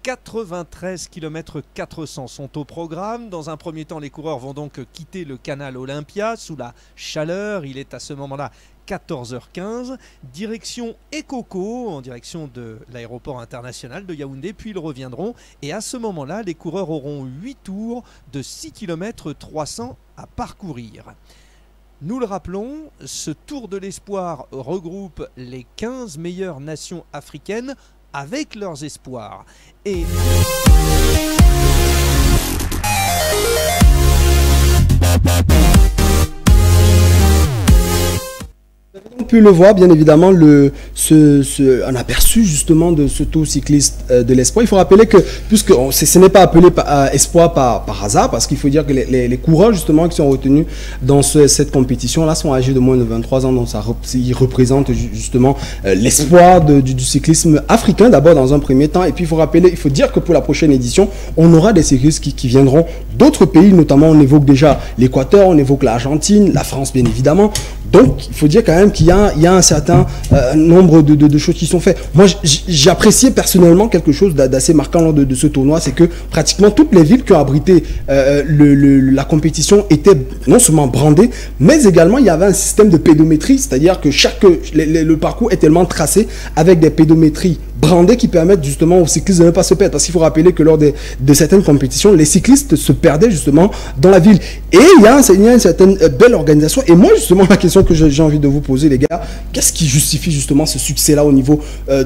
[SPEAKER 6] 93 km 400 sont au programme. Dans un premier temps, les coureurs vont donc quitter le canal Olympia sous la chaleur. Il est à ce moment-là 14h15. Direction Ekoko, en direction de l'aéroport international de Yaoundé. Puis ils reviendront. Et à ce moment-là, les coureurs auront 8 tours de 6 km 300 à parcourir. Nous le rappelons, ce Tour de l'Espoir regroupe les 15 meilleures nations africaines avec leurs espoirs. Et
[SPEAKER 1] Vous avez donc pu le voir, bien évidemment, un aperçu justement de ce tour cycliste de l'espoir. Il faut rappeler que, puisque ce n'est pas appelé espoir par hasard, parce qu'il faut dire que les coureurs justement qui sont retenus dans cette compétition-là sont âgés de moins de 23 ans, donc ils représentent justement l'espoir du cyclisme africain d'abord dans un premier temps. Et puis il faut dire que pour la prochaine édition, on aura des cyclistes qui viendront d'autres pays, notamment on évoque déjà l'Équateur, on évoque l'Argentine, la France bien évidemment. Donc il faut dire quand même qu'il y a un certain nombre de choses qui sont faites. Moi j'ai apprécié personnellement quelque chose d'assez marquant lors de ce tournoi, c'est que pratiquement toutes les villes qui ont abrité la compétition étaient non seulement brandées, mais également il y avait un système de pédométrie, c'est-à-dire que le parcours est tellement tracé avec des pédométries brandées qui permettent justement aux cyclistes de ne pas se perdre. Parce qu'il faut rappeler que lors de certaines compétitions, les cyclistes se perdaient justement dans la ville. Et il y a une certaine belle organisation. Et moi, justement, la question que j'ai envie de vous poser, les gars, qu'est-ce qui justifie justement ce succès-là au niveau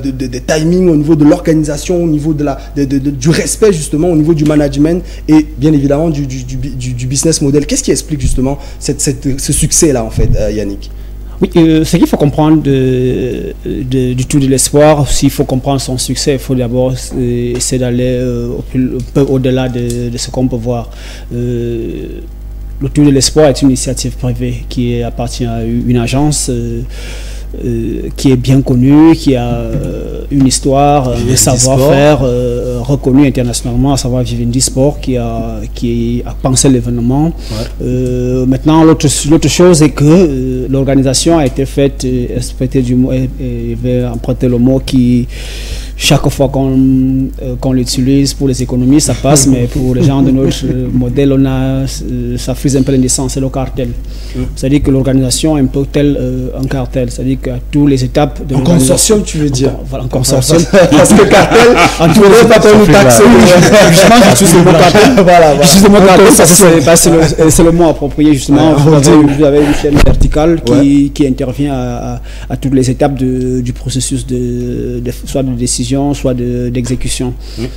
[SPEAKER 1] des timings, au niveau de l'organisation, au niveau du respect justement, au niveau du management et bien évidemment du business model? Qu'est-ce qui explique justement ce succès-là, en fait, Yannick?
[SPEAKER 3] Oui, ce qu'il faut comprendre du Tour de l'Espoir, s'il faut comprendre son succès, il faut d'abord essayer d'aller un peu au-delà de ce qu'on peut voir. Le Tour de l'Espoir est une initiative privée qui appartient à une agence qui est bien connue, qui a une histoire, un savoir-faire reconnu internationalement, à savoir Vivendi Sport, qui a pensé l'événement. Ouais. Maintenant, l'autre chose est que l'organisation a été faite, je vais emprunter le mot qui... Chaque fois qu'on l'utilise pour les économies, ça passe, mais pour les gens de notre modèle, ça frise un peu l'indécence, c'est le cartel. C'est-à-dire que l'organisation est un peu tel un cartel, c'est-à-dire qu'à toutes les étapes de l'organisation...
[SPEAKER 1] Un consortium, tu veux dire?
[SPEAKER 3] Voilà, un consortium.
[SPEAKER 1] Parce que cartel, en tous les étapes, on nous taxe.
[SPEAKER 3] Justement, j'utilise le mot cartel. J'utilise le mot cartel, c'est le mot approprié, justement. Vous avez une chaîne verticale qui intervient à toutes les étapes du processus soit de décision, soit d'exécution.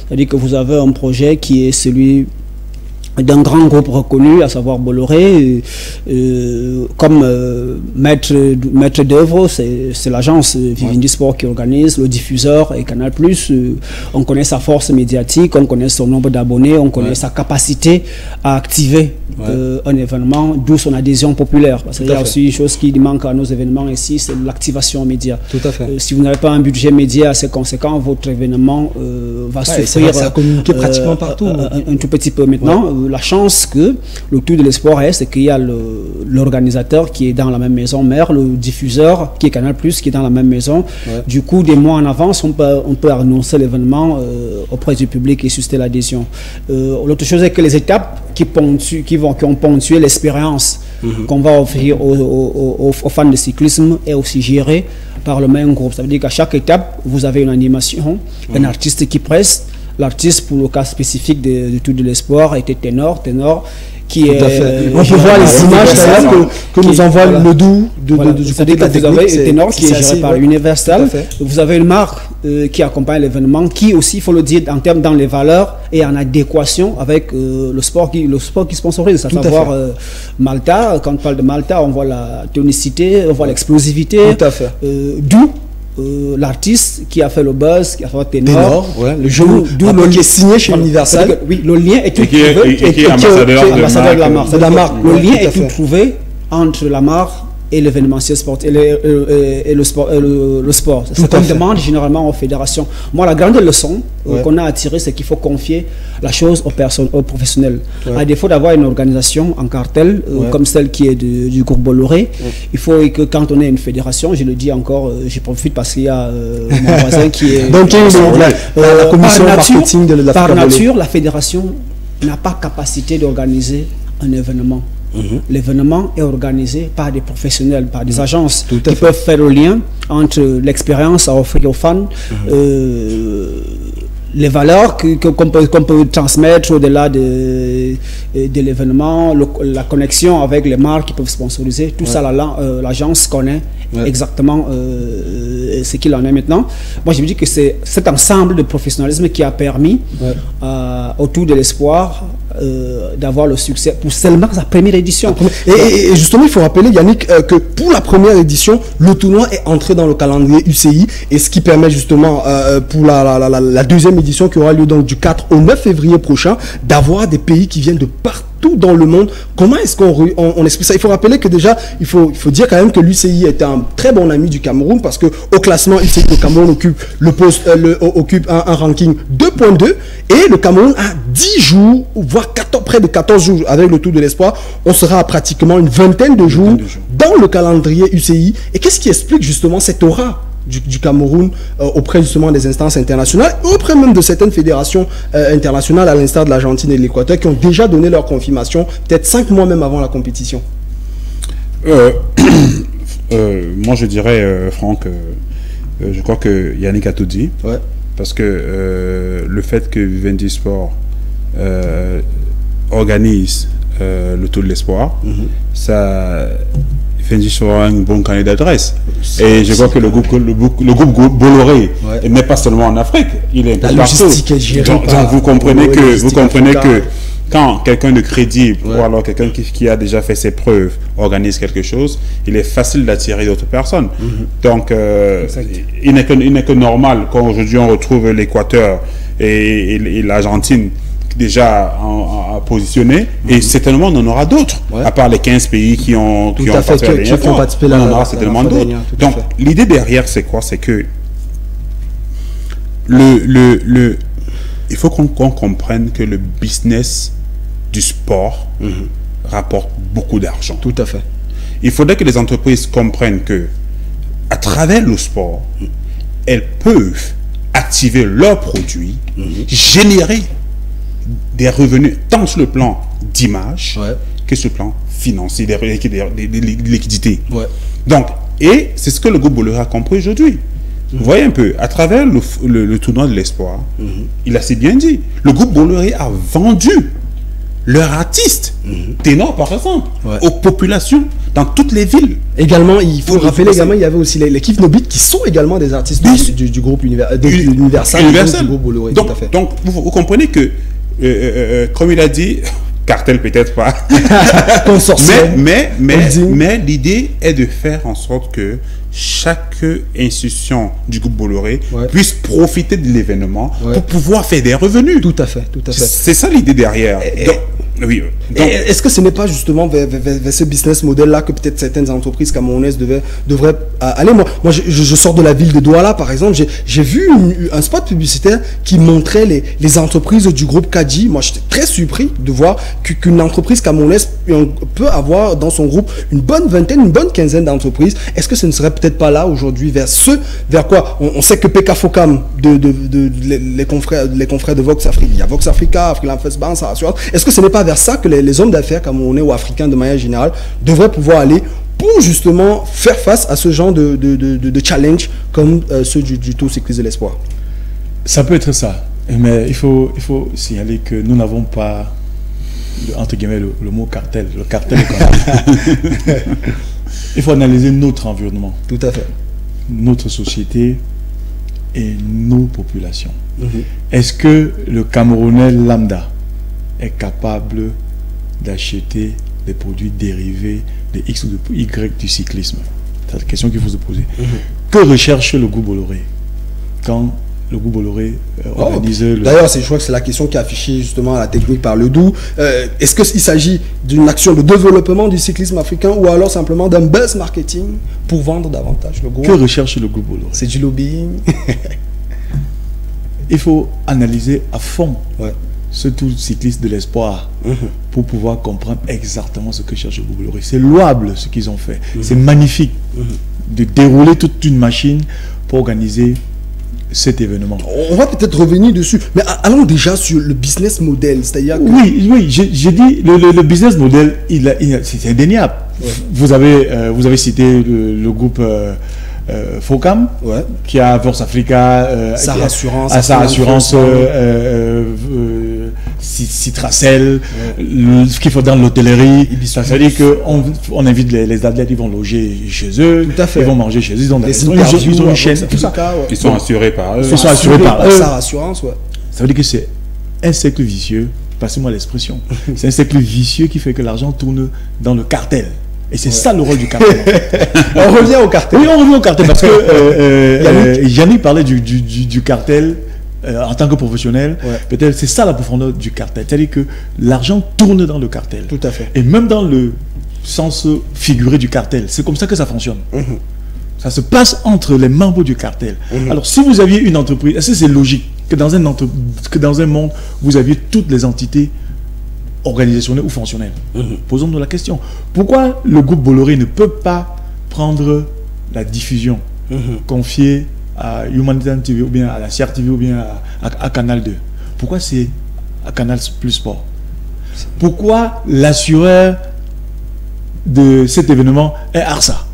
[SPEAKER 3] C'est-à-dire que vous avez un projet qui est celui d'un grand groupe reconnu, à savoir Bolloré, comme maître d'œuvre, c'est l'agence Vivendi Sport qui organise, le diffuseur et Canal+. On connaît sa force médiatique, on connaît son nombre d'abonnés, on connaît sa capacité à activer un événement, d'où son adhésion populaire. Parce qu'il y a aussi une chose qui manque à nos événements ici, c'est l'activation média.
[SPEAKER 1] Tout à fait.
[SPEAKER 3] Si vous n'avez pas un budget média assez conséquent, votre événement va souffrir.
[SPEAKER 1] Ça a communiqué pratiquement partout.
[SPEAKER 3] Un tout petit peu maintenant. La chance que le Tour de l'Espoir est, c'est qu'il y a l'organisateur qui est dans la même maison mère, le diffuseur qui est Canal+, qui est dans la même maison. Du coup, des mois en avance, on peut annoncer l'événement auprès du public et susciter l'adhésion. L'autre chose est que les étapes qui ont ponctué l'expérience qu'on va offrir aux fans de cyclisme est aussi gérée par le même groupe. Ça veut dire qu'à chaque étape, vous avez une animation, un artiste qui presse. L'artiste, pour le cas spécifique du Tour de l'Espoir, était ténor, qui est...
[SPEAKER 1] On peut voir les images que nous envoie le doux du côté de la technique.
[SPEAKER 3] Vous avez un ténor qui est géré par Universal. Vous avez une marque qui accompagne l'événement, qui aussi, il faut le dire, en termes dans les valeurs et en adéquation avec le sport qui sponsorise, à savoir Malta. Quand on parle de Malta, on voit la tonicité, on voit l'explosivité.
[SPEAKER 1] Tout à fait.
[SPEAKER 3] D'où l'artiste qui a fait le buzz, qui a fait ténor,
[SPEAKER 1] le jeu qui est signé chez Universal.
[SPEAKER 3] Oui, le lien est tout
[SPEAKER 2] trouvé. Et qui est ambassadeur de la marque.
[SPEAKER 3] Le lien est tout trouvé entre la marque et l'événementiel sportif et le sport. C'est ce qu'on demande généralement aux fédérations. Moi, la grande leçon qu'on a à tirer, c'est qu'il faut confier la chose aux professionnels. À défaut d'avoir une organisation en cartel, comme celle qui est du groupe Bolloré, il faut que quand on est une fédération, je le dis encore, j'en profite parce qu'il y a mon voisin qui est...
[SPEAKER 1] Donc, la commission marketing de la
[SPEAKER 3] Par nature, la fédération n'a pas capacité d'organiser un événement. L'événement est organisé par des professionnels, par des agences qui peuvent faire le lien entre l'expérience à offrir aux fans, les valeurs qu'on peut transmettre au-delà de l'événement, la connexion avec les marques qui peuvent sponsoriser. Tout ça, l'agence connaît exactement ce qu'il en est maintenant. Moi, je me dis que c'est cet ensemble de professionnalisme qui a permis au Tour de l'Espoir d'avoir le succès pour seulement sa première édition.
[SPEAKER 1] Et justement, il faut rappeler, Yannick, que pour la première édition, le tournoi est entré dans le calendrier UCI, et ce qui permet justement pour la deuxième édition qui aura lieu donc du 4 au 9 février prochain, d'avoir des pays qui viennent de partout dans le monde. Comment est-ce qu'on explique ça? Il faut rappeler que déjà, il faut dire quand même que l'UCI était un très bon ami du Cameroun, parce que au classement UCI, le Cameroun occupe un ranking 2.2, et le Cameroun a 10 jours, voire près de 14 jours avec le Tour de l'Espoir. On sera à pratiquement une vingtaine de jours dans le calendrier UCI. Et qu'est-ce qui explique justement cette aura du Cameroun auprès justement des instances internationales, auprès même de certaines fédérations internationales, à l'instar de l'Argentine et de l'Équateur, qui ont déjà donné leur confirmation, peut-être 5 mois même avant la compétition?
[SPEAKER 2] Moi, je dirais, Franck, je crois que Yannick a tout dit.
[SPEAKER 1] Ouais.
[SPEAKER 2] Parce que le fait que Vivendi Sport organise le Tour de l'Espoir, ça Vivendi Sport a un bon carnet d'adresse. Et je crois que le groupe Bolloré n'est pas seulement en Afrique, il est
[SPEAKER 1] la logistique est gérée.
[SPEAKER 2] Donc vous comprenez que quand quelqu'un de crédible ou alors quelqu'un qui a déjà fait ses preuves organise quelque chose, il est facile d'attirer d'autres personnes. Donc il n'est que normal quand aujourd'hui on retrouve l'Équateur et l'Argentine déjà positionné, et certainement on en aura d'autres, à part les 15 pays qui ont participé on en aura certainement d'autres. Donc l'idée derrière c'est quoi? C'est que il faut qu'on comprenne que le business du sport rapporte beaucoup d'argent.
[SPEAKER 1] Tout à fait.
[SPEAKER 2] Il faudrait que les entreprises comprennent que à travers le sport, elles peuvent activer leurs produits, générer des revenus tant sur le plan d'image que sur le plan financier, des liquidités. Donc, et c'est ce que le groupe Bolloré a compris aujourd'hui. Vous voyez un peu, à travers le tournoi de l'Espoir, il a si bien dit, le groupe Bolloré a vendu leurs artistes, ténors par exemple, aux populations dans toutes les villes.
[SPEAKER 1] Également, il faut rappeler également, il y avait aussi l'équipe Nobit qui sont également des artistes du groupe Universal, du groupe Bolloré.
[SPEAKER 2] Donc, vous comprenez que, comme il a dit, cartel peut-être pas, mais l'idée est de faire en sorte que chaque institution du groupe Bolloré puisse profiter de l'événement pour pouvoir faire des revenus.
[SPEAKER 1] Tout à fait.
[SPEAKER 2] C'est ça l'idée derrière.
[SPEAKER 1] Est-ce que ce n'est pas justement vers ce business model-là que peut-être certaines entreprises camerounaises devraient aller? Moi je sors de la ville de Douala, par exemple. J'ai vu un spot publicitaire qui montrait les entreprises du groupe Kadji. Moi, j'étais très surpris de voir qu'une entreprise camerounaise peut avoir dans son groupe une bonne vingtaine, une bonne quinzaine d'entreprises. Est-ce que ce ne serait peut-être pas là aujourd'hui vers quoi on sait que PK Focam, les confrères de Vox Africa, il y a Vox Africa, Africa First Bank, ça rassure. Est-ce que ce n'est pas vers ça que les hommes d'affaires camerounais ou africains de manière générale devraient pouvoir aller pour justement faire face à ce genre de challenge comme ceux du Tour cycliste de l'Espoir?
[SPEAKER 4] Ça peut être ça, mais il faut signaler que nous n'avons pas, entre guillemets, le mot cartel. Le cartel est quand même. Il faut analyser notre environnement.
[SPEAKER 1] Tout à fait.
[SPEAKER 4] Notre société et nos populations. Est-ce que le Camerounais lambda est capable d'acheter des produits dérivés de X ou de Y du cyclisme? C'est la question qu'il faut se poser. Que recherche le groupe Bolloré quand le groupe Bolloré organise
[SPEAKER 1] D'ailleurs, je crois que c'est la question qui est affichée justement à la technique par le DOU. Est-ce qu'il s'agit d'une action de développement du cyclisme africain ou alors simplement d'un buzz marketing pour vendre davantage le groupe?
[SPEAKER 4] Que recherche le groupe Bolloré?
[SPEAKER 1] C'est du lobbying.
[SPEAKER 4] Il faut analyser à fond ce Tour cycliste de l'Espoir pour pouvoir comprendre exactement ce que cherche le groupe Bolloré. C'est louable ce qu'ils ont fait. C'est magnifique de dérouler toute une machine pour organiser cet événement.
[SPEAKER 1] On va peut-être revenir dessus, mais allons déjà sur le business model, c'est-à-dire que...
[SPEAKER 4] Oui, j'ai dit le business model, c'est indéniable. Vous avez cité le groupe Focam, qui a Force Africa,
[SPEAKER 1] sa assurance,
[SPEAKER 4] Citracel, ce qu'il faut dans l'hôtellerie. Ça veut dire qu'on invite les athlètes, ils vont loger chez eux, ils vont manger chez eux, ils ont une chaîne, tout ça.
[SPEAKER 2] Ils sont assurés par eux.
[SPEAKER 1] Sa assurance,
[SPEAKER 4] Ça veut dire que c'est un cercle vicieux passez-moi l'expression. C'est un cercle vicieux qui fait que l'argent tourne dans le cartel. Et c'est ça le rôle du cartel.
[SPEAKER 1] On revient au cartel.
[SPEAKER 4] Oui, on revient au cartel parce que Yannick parlait du cartel en tant que professionnel. Peut-être c'est ça la profondeur du cartel. C'est-à-dire que l'argent tourne dans le cartel.
[SPEAKER 1] Tout à fait.
[SPEAKER 4] Et même dans le sens figuré du cartel, c'est comme ça que ça fonctionne. Ça se passe entre les membres du cartel. Alors, si vous aviez une entreprise, est-ce que c'est logique que dans un monde, vous aviez toutes les entités organisationnelles ou fonctionnelles? Posons-nous la question. Pourquoi le groupe Bolloré ne peut pas prendre la diffusion confiée à Humanitarian TV ou bien à la CRTV ou bien à Canal 2? Pourquoi c'est à Canal Plus Sport? Pourquoi l'assureur de cet événement est Arsa?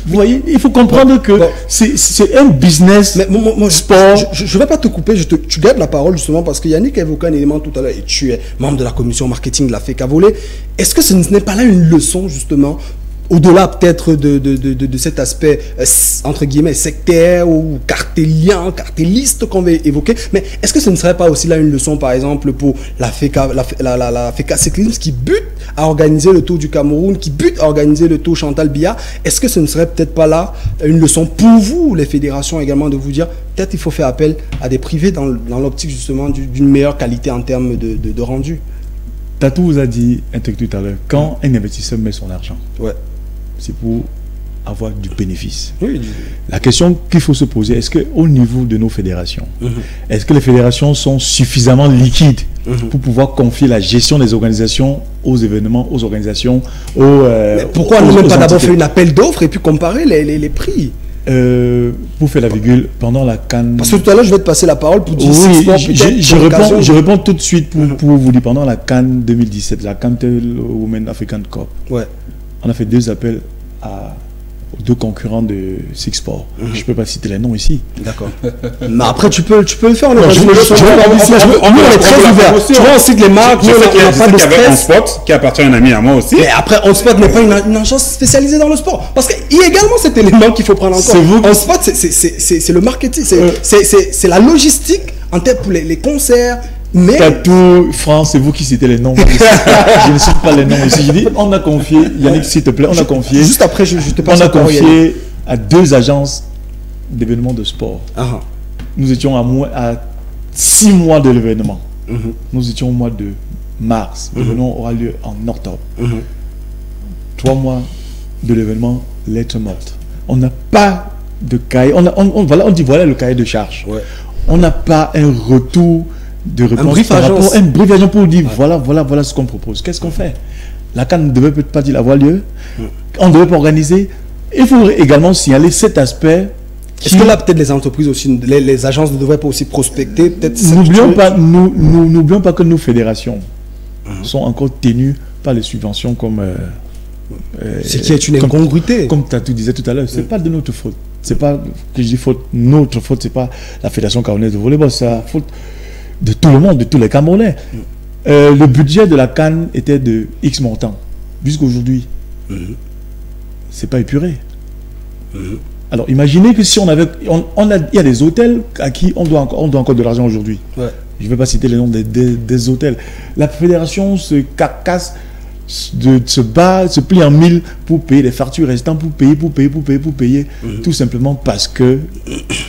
[SPEAKER 4] Vous voyez, il faut comprendre que c'est un business.
[SPEAKER 1] Mais moi, sport. Je ne vais pas te couper, tu gardes la parole justement parce que Yannick a évoqué un élément tout à l'heure et tu es membre de la commission marketing de la FECA Volley. Est-ce que ce n'est pas là une leçon justement, au-delà peut-être de cet aspect entre guillemets sectaire ou cartéliste qu'on va évoquer, mais est-ce que ce ne serait pas aussi là une leçon par exemple pour la FECA Cyclisme qui bute à organiser le Tour du Cameroun, qui bute à organiser le Tour Chantal Biya? Est-ce que ce ne serait peut-être pas là une leçon pour vous, les fédérations également, de vous dire peut-être il faut faire appel à des privés dans l'optique justement d'une meilleure qualité en termes de rendu?
[SPEAKER 4] Tatou vous a dit un truc tout à l'heure, quand un investisseur met son argent, c'est pour avoir du bénéfice. La question qu'il faut se poser, est-ce qu'au niveau de nos fédérations, est-ce que les fédérations sont suffisamment liquides pour pouvoir confier la gestion des organisations aux événements, aux organisations,
[SPEAKER 1] pourquoi ne même pas d'abord faire une appel d'offres et puis comparer les prix?
[SPEAKER 4] Pour faire la virgule, pendant la CAN...
[SPEAKER 1] Parce que tout à l'heure, je vais te passer la parole pour dire
[SPEAKER 4] je réponds tout de suite pour vous dire, pendant la CAN 2017, la CAN Women African Cup, on a fait 2 appels aux 2 concurrents de Six Sports. Je ne peux pas citer les noms ici.
[SPEAKER 1] D'accord. Mais après, tu peux le faire. On est très
[SPEAKER 2] ouvert.
[SPEAKER 1] Tu vois, on cite les marques.
[SPEAKER 2] Je sais qu'il y avait un spot qui appartient à un ami à moi aussi.
[SPEAKER 1] Mais après, On Spot n'est pas une agence spécialisée dans le sport. Parce qu'il y a également cet élément qu'il faut prendre en compte. On Spot, c'est le marketing. C'est la logistique en tête pour les concerts. Mais
[SPEAKER 4] Tatou, France, c'est vous qui citez les noms. Je ne cite pas les noms ici. Je dis, on a confié, Yannick, s'il te plaît, on a confié.
[SPEAKER 1] Juste après, je te passe.
[SPEAKER 4] On a confié à 2 agences d'événements de sport. Nous étions à 6 mois de l'événement. Nous étions au mois de mars. L'événement aura lieu en octobre. 3 mois de l'événement, lettre morte. On n'a pas de cahier. On dit voilà le cahier de charge. On n'a pas un retour de réponse, un brief agent pour dire voilà ce qu'on propose. Qu'est-ce qu'on fait? La CAN ne devait peut-être pas avoir lieu. On ne devait pas organiser. Il faut également signaler cet aspect.
[SPEAKER 1] Est-ce que là peut-être les entreprises aussi, les agences ne devraient pas aussi prospecter?
[SPEAKER 4] N'oublions pas que nos fédérations sont encore tenues par les subventions comme
[SPEAKER 1] ce qui est une incongruité.
[SPEAKER 4] Comme tu disais tout à l'heure, c'est pas de notre faute. C'est pas que je dis faute, notre faute, c'est pas la Fédération camerounaise de volleyball, c'est la faute de tout le monde, de tous les Camerounais. Le budget de la CAN était de X montant. Jusqu'aujourd'hui, c'est pas épuré. Alors imaginez que si on avait... il y a des hôtels à qui on doit encore de l'argent aujourd'hui. Je ne vais pas citer les noms des hôtels. La fédération se casse, se bat, se plie en 1000 pour payer les factures restantes, pour payer, tout simplement parce que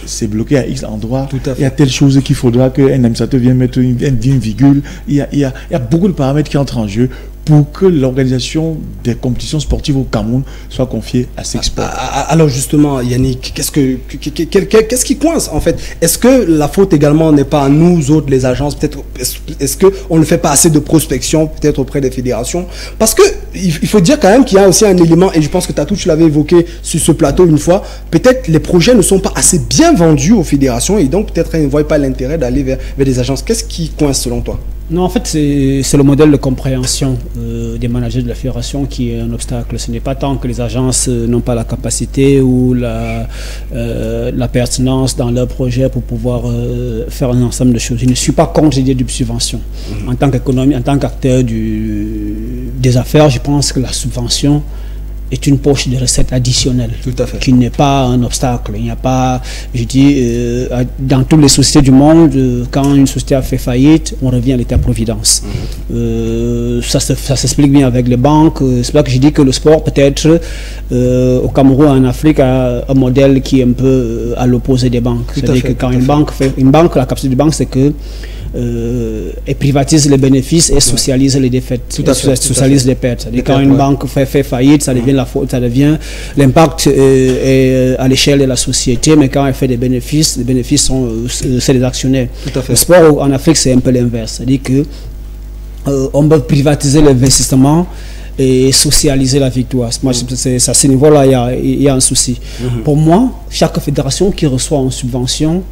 [SPEAKER 4] c'est bloqué à X endroit. Il y a telle chose qu'il faudra qu'un administrateur vienne mettre une virgule. Il y a beaucoup de paramètres qui entrent en jeu pour que l'organisation des compétitions sportives au Cameroun soit confiée à Six Sports.
[SPEAKER 1] Alors justement, Yannick, qu'est-ce qui coince en fait? Est-ce que la faute également n'est pas à nous autres, les agences? Peut-être, est-ce qu'on ne fait pas assez de prospection peut-être auprès des fédérations? Parce que il faut dire quand même qu'il y a aussi un élément, et je pense que Tatou, tu l'avais évoqué sur ce plateau une fois, peut-être les projets ne sont pas assez bien vendus aux fédérations et donc peut-être elles ne voient pas l'intérêt d'aller vers des agences. Qu'est-ce qui coince selon toi?
[SPEAKER 3] Non, en fait, c'est le modèle de compréhension des managers de la fédération qui est un obstacle. Ce n'est pas tant que les agences n'ont pas la capacité ou la pertinence dans leur projet pour pouvoir faire un ensemble de choses. Je ne suis pas contre l'idée de subvention. En tant qu'économie, en tant qu'acteur des affaires, je pense que la subvention est une poche de recettes additionnelle.
[SPEAKER 1] Tout à fait.
[SPEAKER 3] Qui n'est pas un obstacle. Il n'y a pas, je dis, dans toutes les sociétés du monde, quand une société a fait faillite, on revient à l'état-providence. Ça s'explique bien avec les banques. C'est là que je dis que le sport, peut-être, au Cameroun, en Afrique, a un modèle qui est un peu à l'opposé des banques. C'est-à-dire que quand une banque, la capacité d'une banque, c'est que et privatise les bénéfices et socialise les défaites, socialise les pertes. Quand une banque fait faillite, ça devient l'impact est à l'échelle de la société, mais quand elle fait des bénéfices, les bénéfices sont c'est les actionnaires. Le sport en Afrique, c'est un peu l'inverse, c'est-à-dire que on peut privatiser l'investissement et socialiser la victoire. Moi, c'est à ce niveau-là, il y a un souci. Pour moi, chaque fédération qui reçoit une subvention,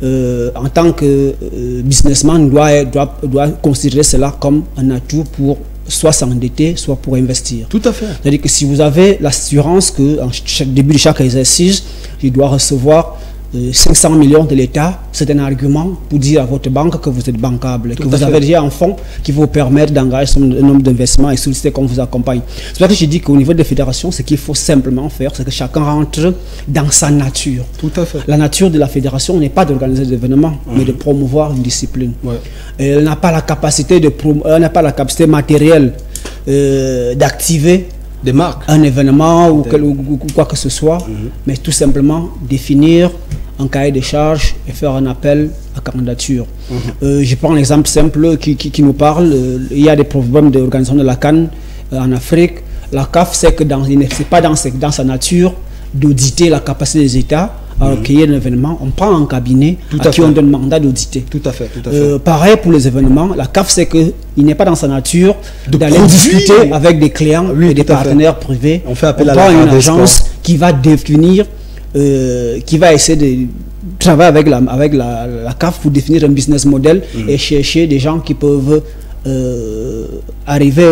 [SPEAKER 3] en tant que businessman, doit considérer cela comme un atout pour soit s'endetter, soit pour investir.
[SPEAKER 1] Tout à fait.
[SPEAKER 3] C'est-à-dire que si vous avez l'assurance qu'en début de chaque exercice, il doit recevoir 500 millions de l'État, c'est un argument pour dire à votre banque que vous êtes bancable, que vous avez déjà un fonds qui vous permet d'engager un nombre d'investissements et solliciter qu'on vous accompagne. C'est pour ça que je dis qu'au niveau des fédérations, ce qu'il faut simplement faire, c'est que chacun rentre dans sa nature.
[SPEAKER 1] Tout à fait.
[SPEAKER 3] La nature de la fédération n'est pas d'organiser des événements, mais de promouvoir une discipline. Et elle n'a pas la capacité elle n'a pas la capacité matérielle d'activer
[SPEAKER 1] des marques,
[SPEAKER 3] un événement ou quoi que ce soit, mais tout simplement définir un cahier de charges et faire un appel à candidature. Je prends un exemple simple qui nous parle. Il y a des problèmes d'organisation de la CAN en Afrique. La CAF sait que c'est pas dans sa nature d'auditer la capacité des États à accueillir un événement. On prend un cabinet à qui on donne mandat d'auditer.
[SPEAKER 1] Tout à fait.
[SPEAKER 3] Pareil pour les événements. La CAF sait qu'il n'est pas dans sa nature d'aller discuter avec des clients et des partenaires privés.
[SPEAKER 1] On fait appel à
[SPEAKER 3] une agence qui va définir, qui va essayer de travailler avec la CAF pour définir un business model et chercher des gens qui peuvent arriver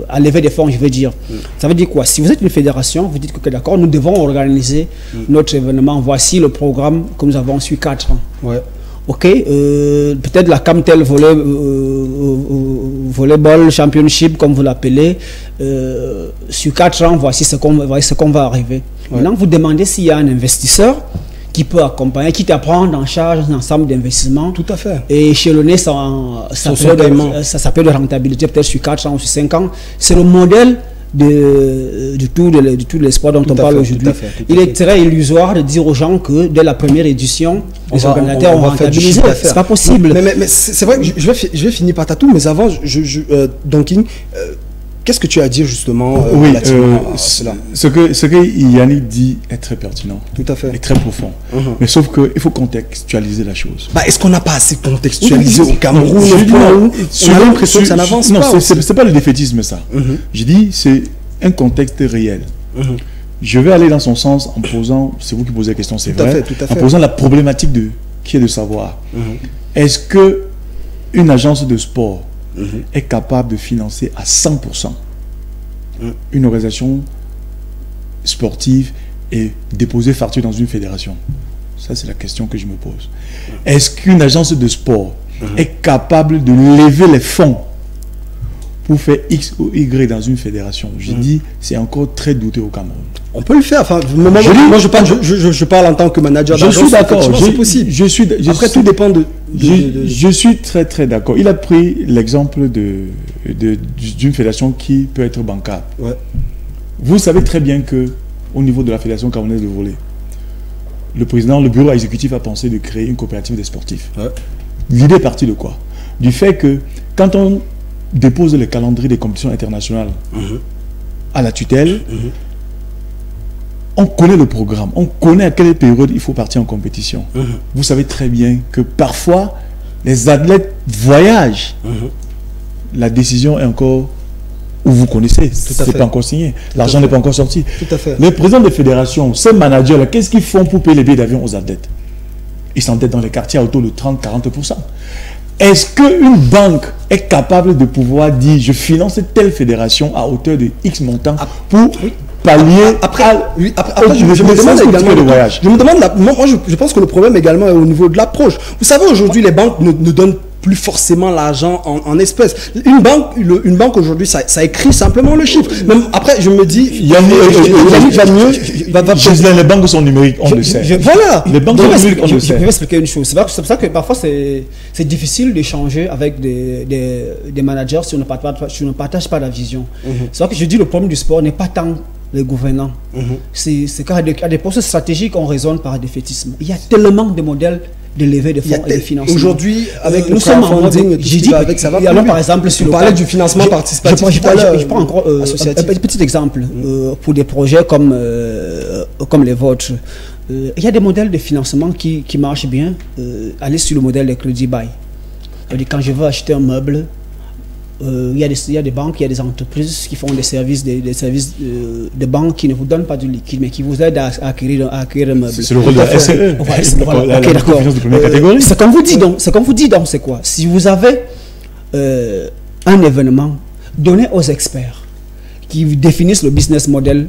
[SPEAKER 3] à lever des fonds, je veux dire. Ça veut dire quoi? Si vous êtes une fédération, vous dites que d'accord, nous devons organiser notre événement. Voici le programme que nous avons sur 4 ans. Ok, peut-être la Camtel Volleyball Championship, comme vous l'appelez, sur 4 ans, voici ce qu'on va arriver. Maintenant, vous demandez s'il y a un investisseur qui peut accompagner, qui prendre en charge un ensemble d'investissements.
[SPEAKER 1] Tout à fait.
[SPEAKER 3] Et échelonner ça s'appelle de rentabilité peut-être sur 4 ans ou sur 5 ans. C'est le modèle du tout de l'espoir dont on parle aujourd'hui. Il est très illusoire de dire aux gens que dès la première édition, les organisateurs ont rentabilisé. C'est pas possible.
[SPEAKER 1] Mais c'est vrai que je vais finir par tatou, mais avant, Duncan, qu'est-ce que tu as à dire justement relativement à cela?
[SPEAKER 4] Ce que Yannick dit est très pertinent.
[SPEAKER 1] Tout à fait.
[SPEAKER 4] Et très profond. Mais sauf qu'il faut contextualiser la chose.
[SPEAKER 1] Est-ce qu'on n'a pas assez contextualisé au Cameroun? On a l'impression que ça n'avance pas.
[SPEAKER 4] Non, c'est pas le défaitisme ça. Je dis c'est un contexte réel. Je vais aller dans son sens en posant, c'est vous qui posez la question, c'est vrai, en posant la problématique qui est de savoir. Est-ce que une agence de sport est capable de financer à 100% une organisation sportive et déposer facture dans une fédération? Ça, c'est la question que je me pose. Est-ce qu'une agence de sport est capable de lever les fonds pour faire X ou Y dans une fédération? Je dis, c'est encore très douteux au Cameroun.
[SPEAKER 1] On peut le faire. Enfin, moi, je parle en tant que manager d'agence.
[SPEAKER 4] Je suis d'accord.
[SPEAKER 1] C'est possible. Après, tout dépend de...
[SPEAKER 4] Je suis très très d'accord. Il a pris l'exemple d'une fédération qui peut être bancable. Vous savez très bien que au niveau de la fédération camerounaise de volley, le bureau exécutif a pensé de créer une coopérative des sportifs. L'idée est partie de quoi? Du fait que quand on dépose le calendrier des compétitions internationales à la tutelle, on connaît le programme, on connaît à quelle période il faut partir en compétition. Vous savez très bien que parfois, les athlètes voyagent. La décision est encore où vous connaissez, c'est pas encore signé. L'argent n'est pas encore sorti.
[SPEAKER 1] Tout à fait.
[SPEAKER 4] Les présidents des fédérations, ces managers-là, qu'est-ce qu'ils font pour payer les billets d'avion aux athlètes? Ils s'endettent dans les quartiers à autour de 30-40%. Est-ce qu'une banque est capable de pouvoir dire je finance telle fédération à hauteur de X montant pour pallier
[SPEAKER 1] je me demande également moi je pense que le problème également est au niveau de l'approche. Vous savez, aujourd'hui les banques ne donnent plus forcément l'argent en espèces. Une banque aujourd'hui, ça écrit simplement le chiffre. Même après, je me dis,
[SPEAKER 4] Yannick va mieux. Les banques sont numériques, on le sait.
[SPEAKER 1] Voilà.
[SPEAKER 4] Les banques sont numériques, on le sait.
[SPEAKER 3] Je peux expliquer une chose. C'est pour ça que parfois c'est difficile d'échanger avec des managers si on ne partage pas la vision. C'est vrai que je dis le problème du sport n'est pas tant les gouvernants. C'est qu'à des postes stratégiques, on raisonne par défaitisme. Il y a tellement de modèles de levée de fonds et de financement.
[SPEAKER 1] Aujourd'hui, avec
[SPEAKER 3] nous sommes en mode, j'ai dit
[SPEAKER 1] avec ça va.
[SPEAKER 3] Alors par exemple, sur
[SPEAKER 1] on parlait du financement participatif.
[SPEAKER 3] Je prends encore un petit exemple pour des projets comme les vôtres. Il y a des modèles de financement qui marchent bien. Allez sur le modèle de crédit bail. Quand je veux acheter un meuble, il y a des banques, il y a des entreprises qui font des services de banque qui ne vous donnent pas du liquide, mais qui vous aident à acquérir un meuble.
[SPEAKER 4] C'est le rôle de la SE.
[SPEAKER 3] La confiance de première catégorie. Ce qu'on vous dit donc, c'est quoi? Si vous avez un événement, donnez aux experts qui définissent le business model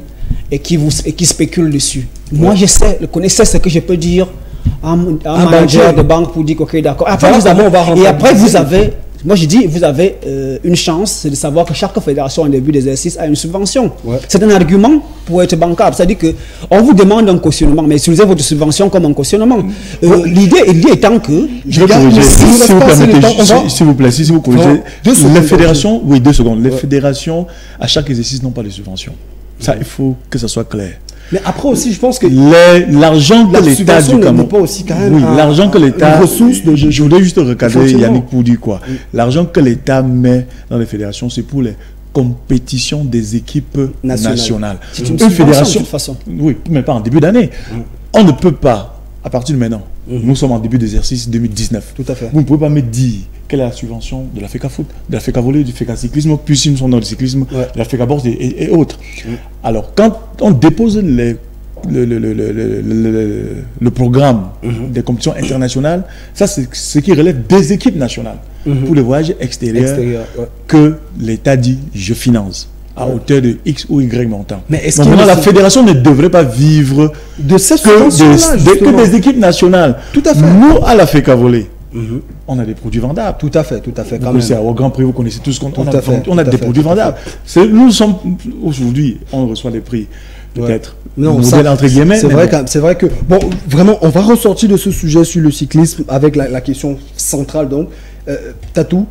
[SPEAKER 3] et qui spéculent dessus. Moi, je connaissais ce que je peux dire à un manager de banque pour dire ok, d'accord. Après, vous avez moi, je dis, vous avez une chance, c'est de savoir que chaque fédération en début d'exercice a une subvention. C'est un argument pour être bancable. C'est-à-dire qu'on vous demande un cautionnement, mais utilisez votre subvention comme un cautionnement. L'idée étant que...
[SPEAKER 4] Je vais corriger, si vous permettez, s'il vous plaît, si vous corrigez, les fédérations, oui, 2 secondes, les fédérations, à chaque exercice, n'ont pas de subvention. Ça, il faut que ça soit clair.
[SPEAKER 1] Mais après aussi, je pense que
[SPEAKER 4] l'argent que l'État du Cameroun,
[SPEAKER 1] pas aussi quand même
[SPEAKER 4] oui, l'argent que l'État, je voudrais juste recadrer Yannick pour dire quoi. L'argent que l'État met dans les fédérations, c'est pour les compétitions des équipes nationales.
[SPEAKER 3] C'est une fédération de toute façon.
[SPEAKER 4] Oui, mais pas en début d'année. On ne peut pas, à partir de maintenant, nous sommes en début d'exercice 2019.
[SPEAKER 1] Tout à fait.
[SPEAKER 4] Vous ne pouvez pas me dire quelle est la subvention de la FECA Foot, de la FECA Volley, du FECA Cyclisme, puis si nous sommes dans le cyclisme, de la FECA Bourse et autres. Alors, quand on dépose le programme des compétitions internationales, ça c'est ce qui relève des équipes nationales. Pour les voyages extérieurs, que l'État dit je finance à hauteur de X ou Y montant.
[SPEAKER 1] Mais est-ce
[SPEAKER 4] que la fédération ne devrait pas vivre
[SPEAKER 1] de cette que
[SPEAKER 4] des équipes nationales?
[SPEAKER 1] Tout à fait.
[SPEAKER 4] Nous, à la FECA Volley, on a des produits vendables.
[SPEAKER 1] Tout à fait.
[SPEAKER 4] Vous connaissez au Grand Prix, vous connaissez tout ce qu'on a. On a des produits vendables. Nous sommes aujourd'hui, on reçoit des prix. Peut-être.
[SPEAKER 1] Non, entre guillemets. C'est vrai que bon, vraiment, on va ressortir de ce sujet sur le cyclisme avec la question centrale. Donc, Tatou,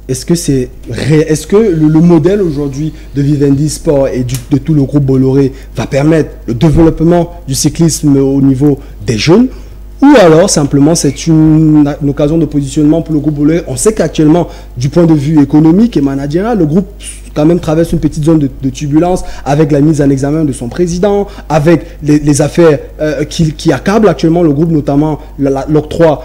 [SPEAKER 1] est-ce que le modèle aujourd'hui de Vivendi Sport et de tout le groupe Bolloré va permettre le développement du cyclisme au niveau des jeunes? Ou alors, simplement, c'est une occasion de positionnement pour le groupe Bolloré? On sait qu'actuellement, du point de vue économique et managérial, le groupe quand même traverse une petite zone de turbulence avec la mise en examen de son président, avec les affaires qui accablent actuellement le groupe, notamment l'octroi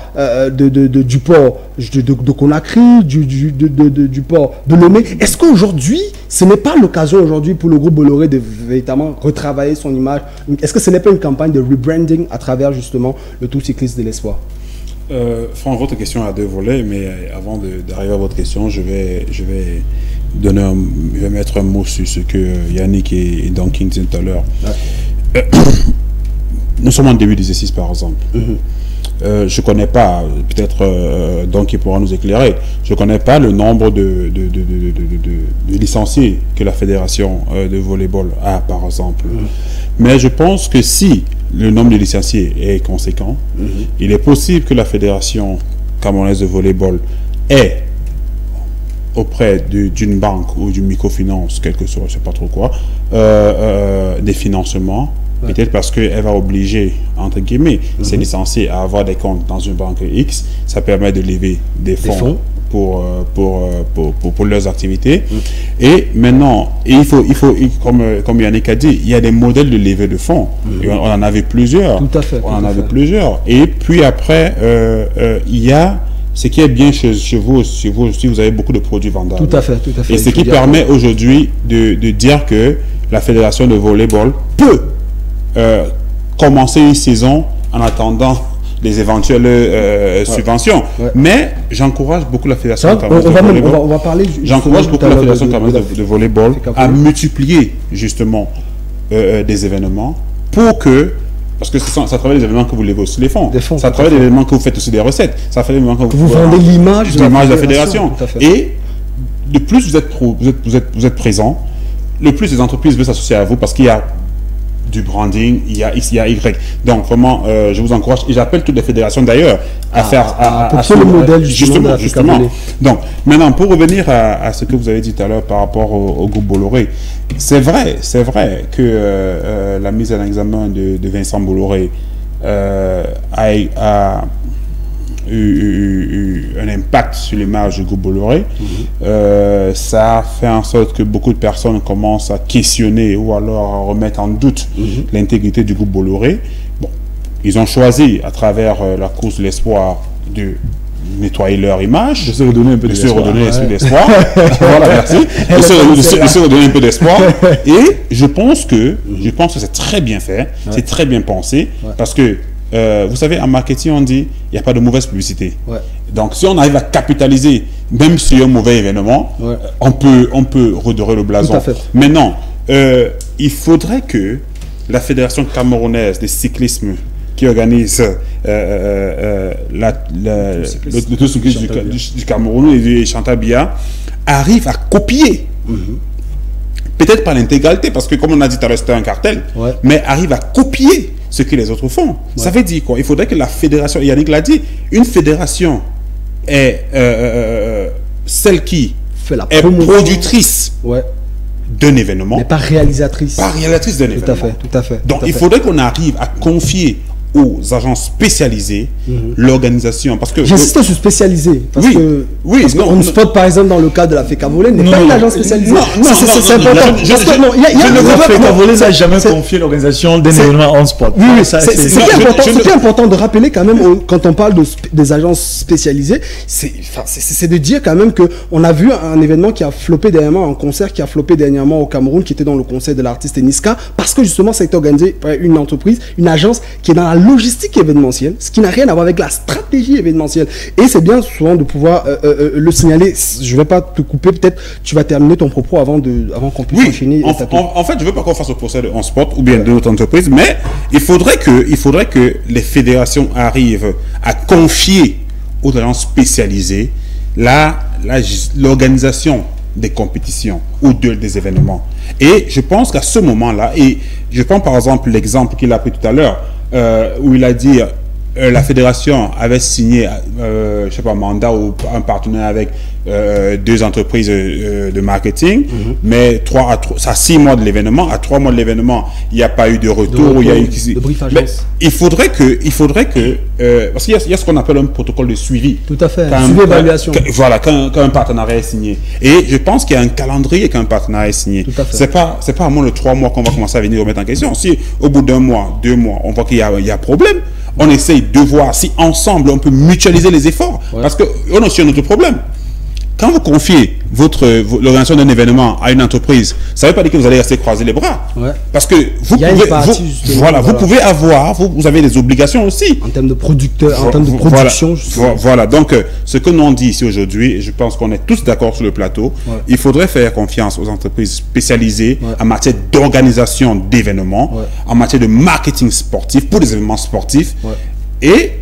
[SPEAKER 1] du port de Conakry, du port de Lomé. Est-ce qu'aujourd'hui, ce n'est pas l'occasion aujourd'hui pour le groupe Bolloré de véritablement retravailler son image? Est-ce que ce n'est pas une campagne de rebranding à travers justement le Tour cycliste de l'espoir?
[SPEAKER 2] Franck, votre question a 2 volets, mais avant d'arriver à votre question, je vais mettre un mot sur ce que Yannick et Duncan disaient tout à l'heure. Nous sommes en début d'exercice, par exemple. Je ne connais pas, peut-être Duncan pourra nous éclairer, je ne connais pas le nombre de licenciés que la fédération de volleyball a, par exemple. Mais je pense que si le nombre de licenciés est conséquent, il est possible que la fédération camerounaise de volleyball ait auprès d'une banque ou d'une microfinance, quelque chose, je ne sais pas trop quoi, des financements, peut-être parce qu'elle va obliger, entre guillemets, ses licenciés à avoir des comptes dans une banque X. Ça permet de lever des fonds pour leurs activités. Et maintenant, comme Yannick a dit, il y a des modèles de levée de fonds. Et on en avait plusieurs.
[SPEAKER 1] Tout à fait.
[SPEAKER 2] On en avait plusieurs. Et puis après, il y a ce qui est bien chez vous, si vous avez beaucoup de produits vendables.
[SPEAKER 1] Tout à fait.
[SPEAKER 2] Et ce qui permet aujourd'hui de dire que la fédération de volleyball peut commencer une saison en attendant les éventuelles subventions. Mais j'encourage beaucoup la fédération
[SPEAKER 1] on va parler.
[SPEAKER 2] J'encourage beaucoup la fédération de volleyball à multiplier justement des événements pour que parce que c'est à travers les événements que vous levez aussi les fonds. C'est à travers
[SPEAKER 1] les
[SPEAKER 2] événements que vous faites aussi des recettes. C'est à travers les événements que
[SPEAKER 1] vous vendez l'image
[SPEAKER 2] de la fédération. Et de plus vous êtes présent, le plus les entreprises veulent s'associer à vous parce qu'il y a du branding, il y a X, il y a Y. Donc vraiment, je vous encourage et j'appelle toutes les fédérations d'ailleurs à faire
[SPEAKER 1] le modèle
[SPEAKER 2] justement. Donc maintenant, pour revenir à ce que vous avez dit tout à l'heure par rapport au groupe Bolloré, c'est vrai que la mise en examen de Vincent Bolloré a eu un impact sur l'image du groupe Bolloré. Ça fait en sorte que beaucoup de personnes commencent à questionner ou alors à remettre en doute l'intégrité du groupe Bolloré. Bon, ils ont choisi à travers la course de l'espoir de nettoyer leur image,
[SPEAKER 4] de se redonner un peu
[SPEAKER 2] d'espoir. Voilà, merci. De se redonner un peu d'espoir. Et je pense que c'est très bien fait, c'est très bien pensé, parce que vous savez, en marketing, on dit il n'y a pas de mauvaise publicité. Donc, si on arrive à capitaliser, même sur un mauvais événement, on peut redorer le blason. Maintenant, il faudrait que la Fédération camerounaise de cyclisme qui organise le Tour cyclisme du Cameroun et du Chantal Biya arrive à copier. Peut-être pas l'intégralité, parce que comme on a dit tout à l'heure, c'était un cartel, mais arrive à copier ce que les autres font. Ça veut dire quoi? Il faudrait que la fédération, Yannick l'a dit, une fédération est celle qui
[SPEAKER 1] fait la
[SPEAKER 2] est productrice d'un événement.
[SPEAKER 1] Mais pas réalisatrice.
[SPEAKER 2] Pas réalisatrice d'un événement.
[SPEAKER 1] Tout à fait.
[SPEAKER 2] Donc il faudrait qu'on arrive à confier aux agences spécialisées l'organisation, parce que
[SPEAKER 1] j'insiste sur spécialisé parce que on spot par exemple dans le cas de la FECA Volée n'est pas une agence spécialisée. C'est important.
[SPEAKER 4] FECA Volée n'a jamais confié l'organisation d'un événement en sport.
[SPEAKER 1] C'est important de rappeler quand même quand on parle des agences spécialisées, c'est de dire quand même que on a vu un événement qui a floppé dernièrement, un concert qui a floppé dernièrement au Cameroun, qui était dans le concert de l'artiste Niska, parce que justement ça a été organisé par une entreprise, une agence qui est dans la logistique événementielle, ce qui n'a rien à voir avec la stratégie événementielle. Et c'est bien souvent de pouvoir le signaler. Je ne vais pas te couper, peut-être tu vas terminer ton propos avant qu'on puisse enchaîner.
[SPEAKER 2] En fait, je ne veux pas qu'on fasse au procès de sport ou bien de notre entreprise, mais il faudrait que les fédérations arrivent à confier aux agences spécialisées l'organisation des compétitions ou des événements. Et je pense qu'à ce moment-là, et je prends par exemple l'exemple qu'il a pris tout à l'heure, où il a dit la fédération avait signé je sais pas, mandat ou un partenaire avec 2 entreprises de marketing, mais 6 mois de l'événement, à 3 mois de l'événement, il n'y a pas eu de retour, il y a eu mais il faudrait que parce qu'il y a ce qu'on appelle un protocole de suivi.
[SPEAKER 1] Tout à fait, suivi évaluation.
[SPEAKER 2] Voilà, quand un partenariat est signé. Et je pense qu'il y a un calendrier quand un partenariat est signé. C'est pas à moins de 3 mois qu'on va commencer à venir remettre en question. Si au bout d'1 mois, 2 mois, on voit qu'il y a problème, on essaye de voir si ensemble on peut mutualiser les efforts, parce qu'on a aussi un autre problème. Quand vous confiez l'organisation d'un événement à une entreprise, ça ne veut pas dire que vous allez rester croiser les bras. Parce que vous pouvez avoir, vous avez des obligations aussi.
[SPEAKER 1] En termes de producteur, en termes de production.
[SPEAKER 2] Voilà. Donc, ce que nous on dit ici aujourd'hui, et je pense qu'on est tous d'accord sur le plateau, il faudrait faire confiance aux entreprises spécialisées en matière d'organisation d'événements, en matière de marketing sportif pour les événements sportifs. Et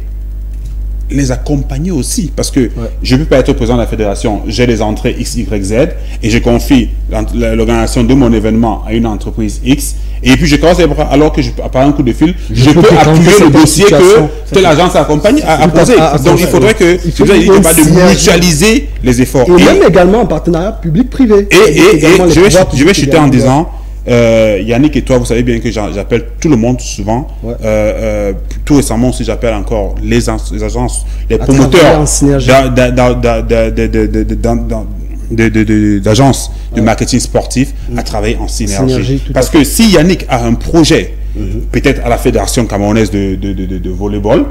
[SPEAKER 2] les accompagner aussi, parce que je ne peux pas être président de la fédération, j'ai des entrées X, Y, Z, et je confie l'organisation de mon événement à une entreprise X, et puis je commence les bras, alors que par un coup de fil, je peux appuyer le dossier que l'agence a posé. Donc il faudrait que de mutualiser les efforts.
[SPEAKER 1] Et même également en partenariat public-privé.
[SPEAKER 2] Et je vais chuter en disant, Yannick et toi, vous savez bien que j'appelle tout le monde souvent. Tout récemment aussi, j'appelle encore les agences, les promoteurs d'agences de marketing sportif à travailler en synergie. Parce que si Yannick a un projet, peut-être à la Fédération camerounaise de volleyball,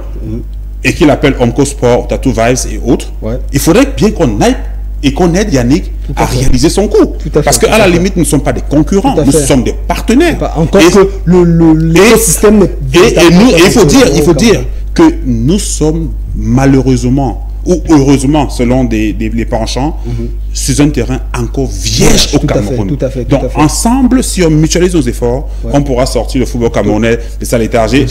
[SPEAKER 2] et qu'il appelle Omco Sport, Tattoo Vibes et autres, il faudrait bien qu'on aille et qu'on aide Yannick à réaliser son coup. Parce qu'à la limite, nous ne sommes pas des concurrents, nous sommes des partenaires.
[SPEAKER 1] Encore que l'écosystème n'est
[SPEAKER 2] et il faut dire que nous sommes malheureusement, ou heureusement, selon les penchants, sur un terrain encore vierge au Cameroun.
[SPEAKER 1] Tout à fait.
[SPEAKER 2] Donc, ensemble, si on mutualise nos efforts, on pourra sortir le football camerounais de sa léthargie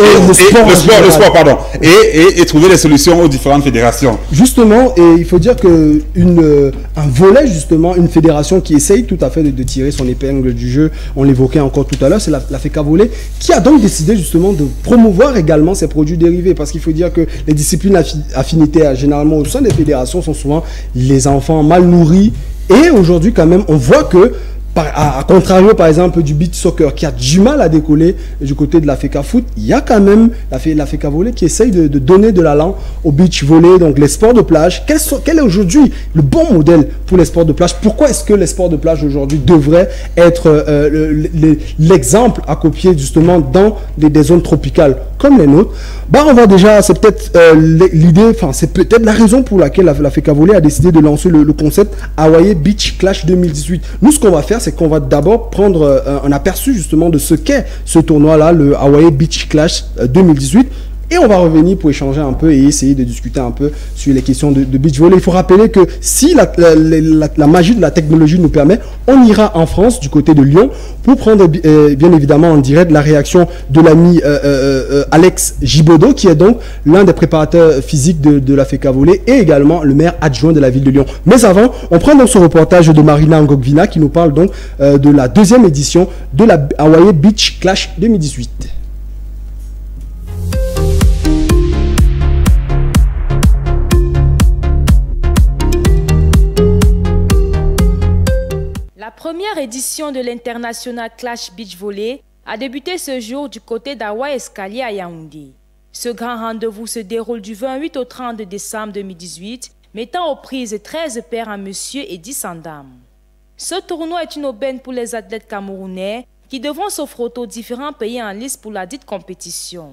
[SPEAKER 2] et trouver des solutions aux différentes fédérations.
[SPEAKER 1] Justement, et il faut dire que un volet, justement, une fédération qui essaye tout à fait de tirer son épingle du jeu, on l'évoquait encore tout à l'heure, c'est la FECA Volley, qui a donc décidé justement de promouvoir également ses produits dérivés, parce qu'il faut dire que les disciplines affinitaires, généralement au sein des fédérations, sont souvent les enfants mal nourris. Et aujourd'hui, quand même, on voit que, à contrario, par exemple, du beach soccer, qui a du mal à décoller du côté de la FECA Foot, il y a quand même la FECA Volley qui essaye de donner de l'allant au beach volley, donc les sports de plage. Quel est aujourd'hui le bon modèle pour les sports de plage? Pourquoi est-ce que les sports de plage aujourd'hui devraient être l'exemple à copier justement dans des zones tropicales comme les nôtres? On voit déjà, c'est peut-être l'idée, enfin c'est peut-être la raison pour laquelle la FECA Volley a décidé de lancer le concept Hawaii Beach Clash 2018. Nous, ce qu'on va faire, c'est qu'on va d'abord prendre un aperçu justement de ce qu'est ce tournoi-là, le Hawaii Beach Clash 2018. Et on va revenir pour échanger un peu et essayer de discuter un peu sur les questions de beach volley. Il faut rappeler que si la magie de la technologie nous permet, on ira en France, du côté de Lyon, pour prendre bien évidemment en direct la réaction de l'ami Alex Gibaudot, qui est donc l'un des préparateurs physiques de la FECA Volley et également le maire adjoint de la ville de Lyon. Mais avant, on prend donc ce reportage de Marina Ngogvina qui nous parle donc de la deuxième édition de la Hawaii Beach Clash 2018.
[SPEAKER 5] La première édition de l'International Clash Beach Volley a débuté ce jour du côté d'Hawaï Escalier à Yaoundé. Ce grand rendez-vous se déroule du 28 au 30 décembre 2018, mettant aux prises 13 paires à monsieur et 10 en dames. Ce tournoi est une aubaine pour les athlètes camerounais qui devront se frotter aux différents pays en lice pour la dite compétition.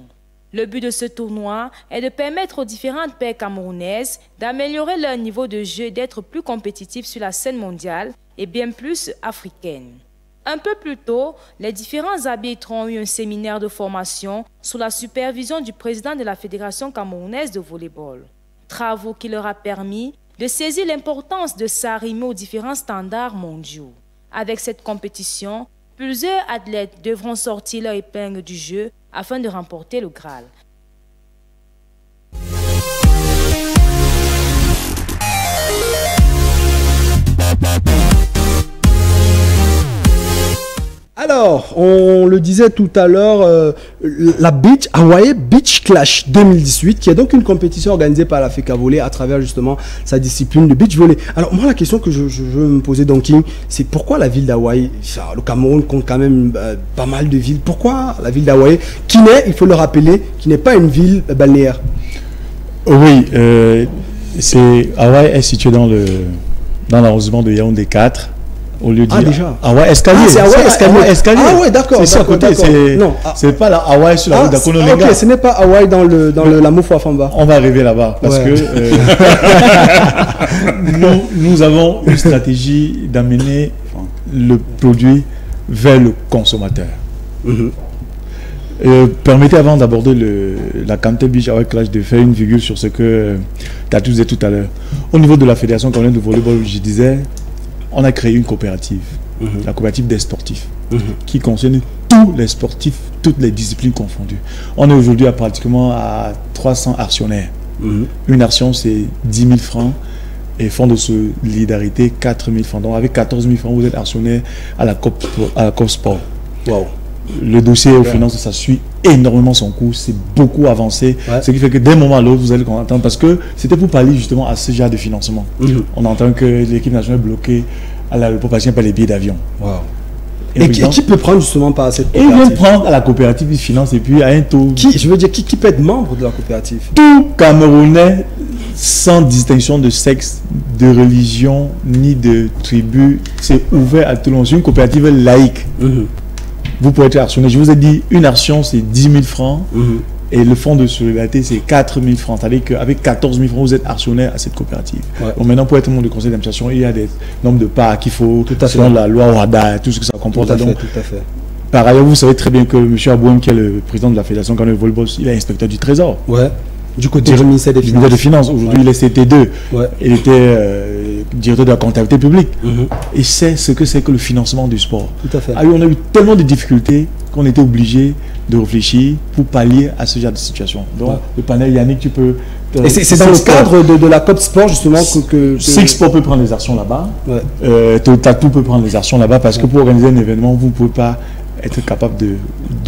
[SPEAKER 5] Le but de ce tournoi est de permettre aux différentes paires camerounaises d'améliorer leur niveau de jeu et d'être plus compétitifs sur la scène mondiale et bien plus africaine. Un peu plus tôt, les différents arbitres ont eu un séminaire de formation sous la supervision du président de la Fédération camerounaise de volleyball. Travaux qui leur a permis de saisir l'importance de s'arrimer aux différents standards mondiaux. Avec cette compétition, plusieurs athlètes devront sortir leur épingle du jeu afin de remporter le Graal.
[SPEAKER 1] Alors, on le disait tout à l'heure, la Hawaii Beach Clash 2018, qui est donc une compétition organisée par la FECA Volley à travers justement sa discipline de beach volley. Alors moi, la question que je veux me poser, donc King, c'est pourquoi la ville d'Hawaï, le Cameroun compte quand même pas mal de villes, pourquoi la ville d'Hawaï, qui n'est, il faut le rappeler, qui n'est pas une ville balnéaire?
[SPEAKER 4] Oui, Hawaï est situé dans l'arrondissement de Yaoundé 4. Au lieu de
[SPEAKER 1] déjà.
[SPEAKER 4] Hawaï Escalier.
[SPEAKER 1] Ah, c'est Hawaï Escalier. Ah ouais, d'accord.
[SPEAKER 4] C'est à côté. C'est pas la Hawaï sur la route d'Akonolenga.
[SPEAKER 1] Ok, ce n'est pas Hawaï dans la Moufou Famba.
[SPEAKER 4] On va arriver là-bas parce que nous avons une stratégie d'amener le produit vers le consommateur. Permettez, avant d'aborder la Kanté Beach Hawaii Clash, de faire une virgule sur ce que tu as dit tout à l'heure. Au niveau de la Fédération camerounaise de volleyball, je disais, on a créé une coopérative, la coopérative des sportifs, qui concerne tous les sportifs, toutes les disciplines confondues. On est aujourd'hui pratiquement à 300 actionnaires. Une action, c'est 10 000 francs et fonds de solidarité, 4 000 francs. Donc avec 14 000 francs, vous êtes actionnaire à la COP Sport.
[SPEAKER 1] Wow.
[SPEAKER 4] Le dossier aux finances, ça suit énormément son cours, c'est beaucoup avancé, ce qui fait que d'un moment à l'autre, vous allez entendre, parce que c'était pour parler justement à ce genre de financement. On entend que l'équipe nationale est bloquée à l'aéroport parce qu'il n'y a pas les billets d'avion.
[SPEAKER 1] Et qui peut prendre justement par cette coopérative?
[SPEAKER 4] Ils vont prendre à la coopérative, ils financent et puis à un taux...
[SPEAKER 1] Je veux dire, qui peut être membre de la coopérative?
[SPEAKER 4] Tout Camerounais, sans distinction de sexe, de religion, ni de tribu, c'est ouvert à tout le monde. C'est une coopérative laïque. Vous pouvez être actionnaire. Je vous ai dit, une action, c'est 10 000 francs. Et le fonds de solidarité, c'est 4 000 francs. C'est-à-dire qu'avec 14 000 francs, vous êtes actionnaire à cette coopérative. Donc maintenant, pour être membre du conseil d'administration, il y a des nombres de parts qu'il faut, selon la loi OADA, tout ce que ça comporte.
[SPEAKER 1] Tout à fait.
[SPEAKER 4] Par ailleurs, vous savez très bien que M. Abouem, qui est le président de la Fédération camerounaise de volleyball, il est inspecteur du Trésor.
[SPEAKER 1] Du côté du ministère des Finances.
[SPEAKER 4] Aujourd'hui, il est CT2. Il était directeur de la comptabilité publique. Et c'est ce que c'est que le financement du sport.
[SPEAKER 1] Tout à fait.
[SPEAKER 4] On a eu tellement de difficultés qu'on était obligé de réfléchir pour pallier à ce genre de situation. Donc, le panel, Yannick, tu peux...
[SPEAKER 1] Et c'est dans le cadre de la COP Sport, justement, que
[SPEAKER 4] Six Sport peut prendre les actions là-bas. Tatou peut prendre les actions là-bas parce que pour organiser un événement, vous ne pouvez pas être capable de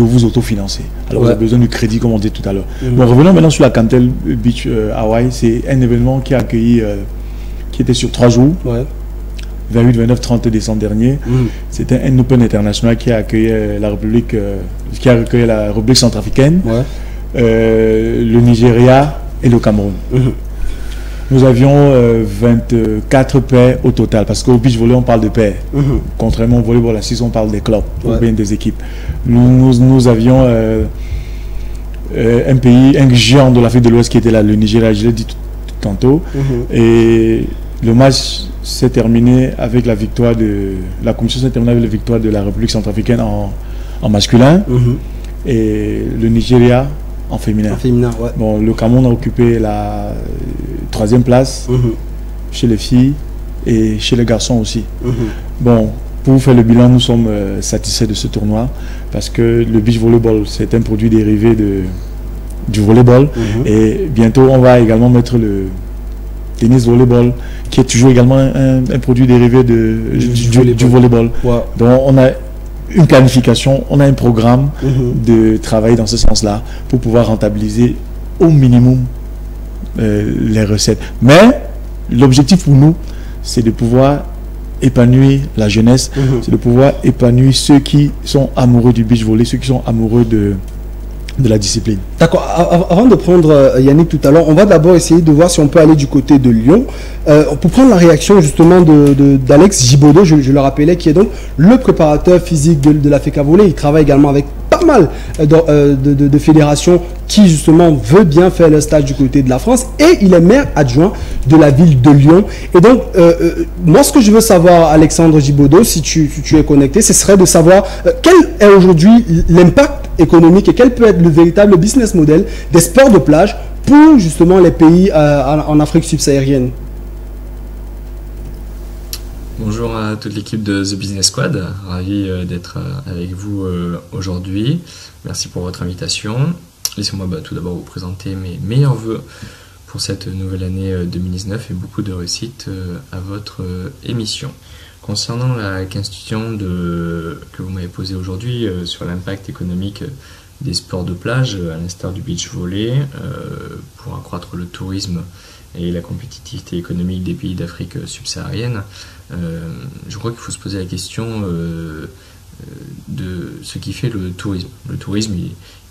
[SPEAKER 4] vous autofinancer. Alors, vous avez besoin du crédit, comme on dit tout à l'heure. Bon, revenons maintenant sur la Cantel Beach Hawaii. C'est un événement qui a accueilli, qui était sur 3 jours. 28, 29, 30 décembre dernier. C'était un Open international qui a accueilli la République centrafricaine, le Nigeria et le Cameroun. Nous avions 24 paires au total, parce qu'au beach volley on parle de paires. Contrairement au volleyball assise, on parle des clubs, ou bien des équipes. Nous avions un géant de l'Afrique de l'Ouest qui était là, le Nigeria, je l'ai dit tantôt. Et le match s'est terminé avec la victoire de la commission s'est terminée avec la victoire de la République centrafricaine en masculin et le Nigeria en féminin. Bon, le Cameroun a occupé la 3e place chez les filles et chez les garçons aussi. Bon, pour faire le bilan, nous sommes satisfaits de ce tournoi parce que le beach volleyball, c'est un produit dérivé du volleyball et bientôt on va également mettre le tennis volleyball qui est toujours également un produit dérivé du volleyball. Donc on a une planification, on a un programme de travail dans ce sens-là pour pouvoir rentabiliser au minimum les recettes. Mais l'objectif pour nous, c'est de pouvoir épanouir la jeunesse, c'est de pouvoir épanouir ceux qui sont amoureux du beach volley, ceux qui sont amoureux de la discipline.
[SPEAKER 1] D'accord. Avant de prendre Yannick tout à l'heure, on va d'abord essayer de voir si on peut aller du côté de Lyon. Pour prendre la réaction justement d'Alex Gibaudot, je le rappelais, qui est donc le préparateur physique de la FECA Volley. Il travaille également avec pas mal de fédérations qui justement veut bien faire le stage du côté de la France, et il est maire adjoint de la ville de Lyon. Et donc moi ce que je veux savoir, Alexandre Gibaudot, si tu es connecté, ce serait de savoir quel est aujourd'hui l'impact économique et quel peut être le véritable business model des sports de plage pour justement les pays en Afrique subsaharienne.
[SPEAKER 8] Bonjour à toute l'équipe de The Business Squad, ravi d'être avec vous aujourd'hui. Merci pour votre invitation. Laissez-moi tout d'abord vous présenter mes meilleurs vœux pour cette nouvelle année 2019 et beaucoup de réussite à votre émission. Concernant la question que vous m'avez posée aujourd'hui sur l'impact économique des sports de plage, à l'instar du beach volley, pour accroître le tourisme et la compétitivité économique des pays d'Afrique subsaharienne, je crois qu'il faut se poser la question de ce qui fait le tourisme. Le tourisme,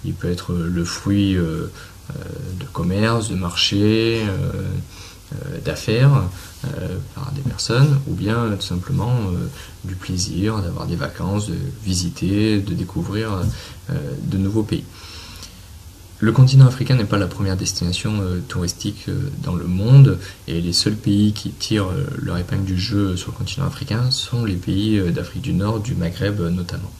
[SPEAKER 8] il peut être le fruit de commerce, de marché, d'affaires par des personnes, ou bien tout simplement du plaisir, d'avoir des vacances, de visiter, de découvrir de nouveaux pays. Le continent africain n'est pas la première destination touristique dans le monde, et les seuls pays qui tirent leur épingle du jeu sur le continent africain sont les pays d'Afrique du Nord, du Maghreb notamment.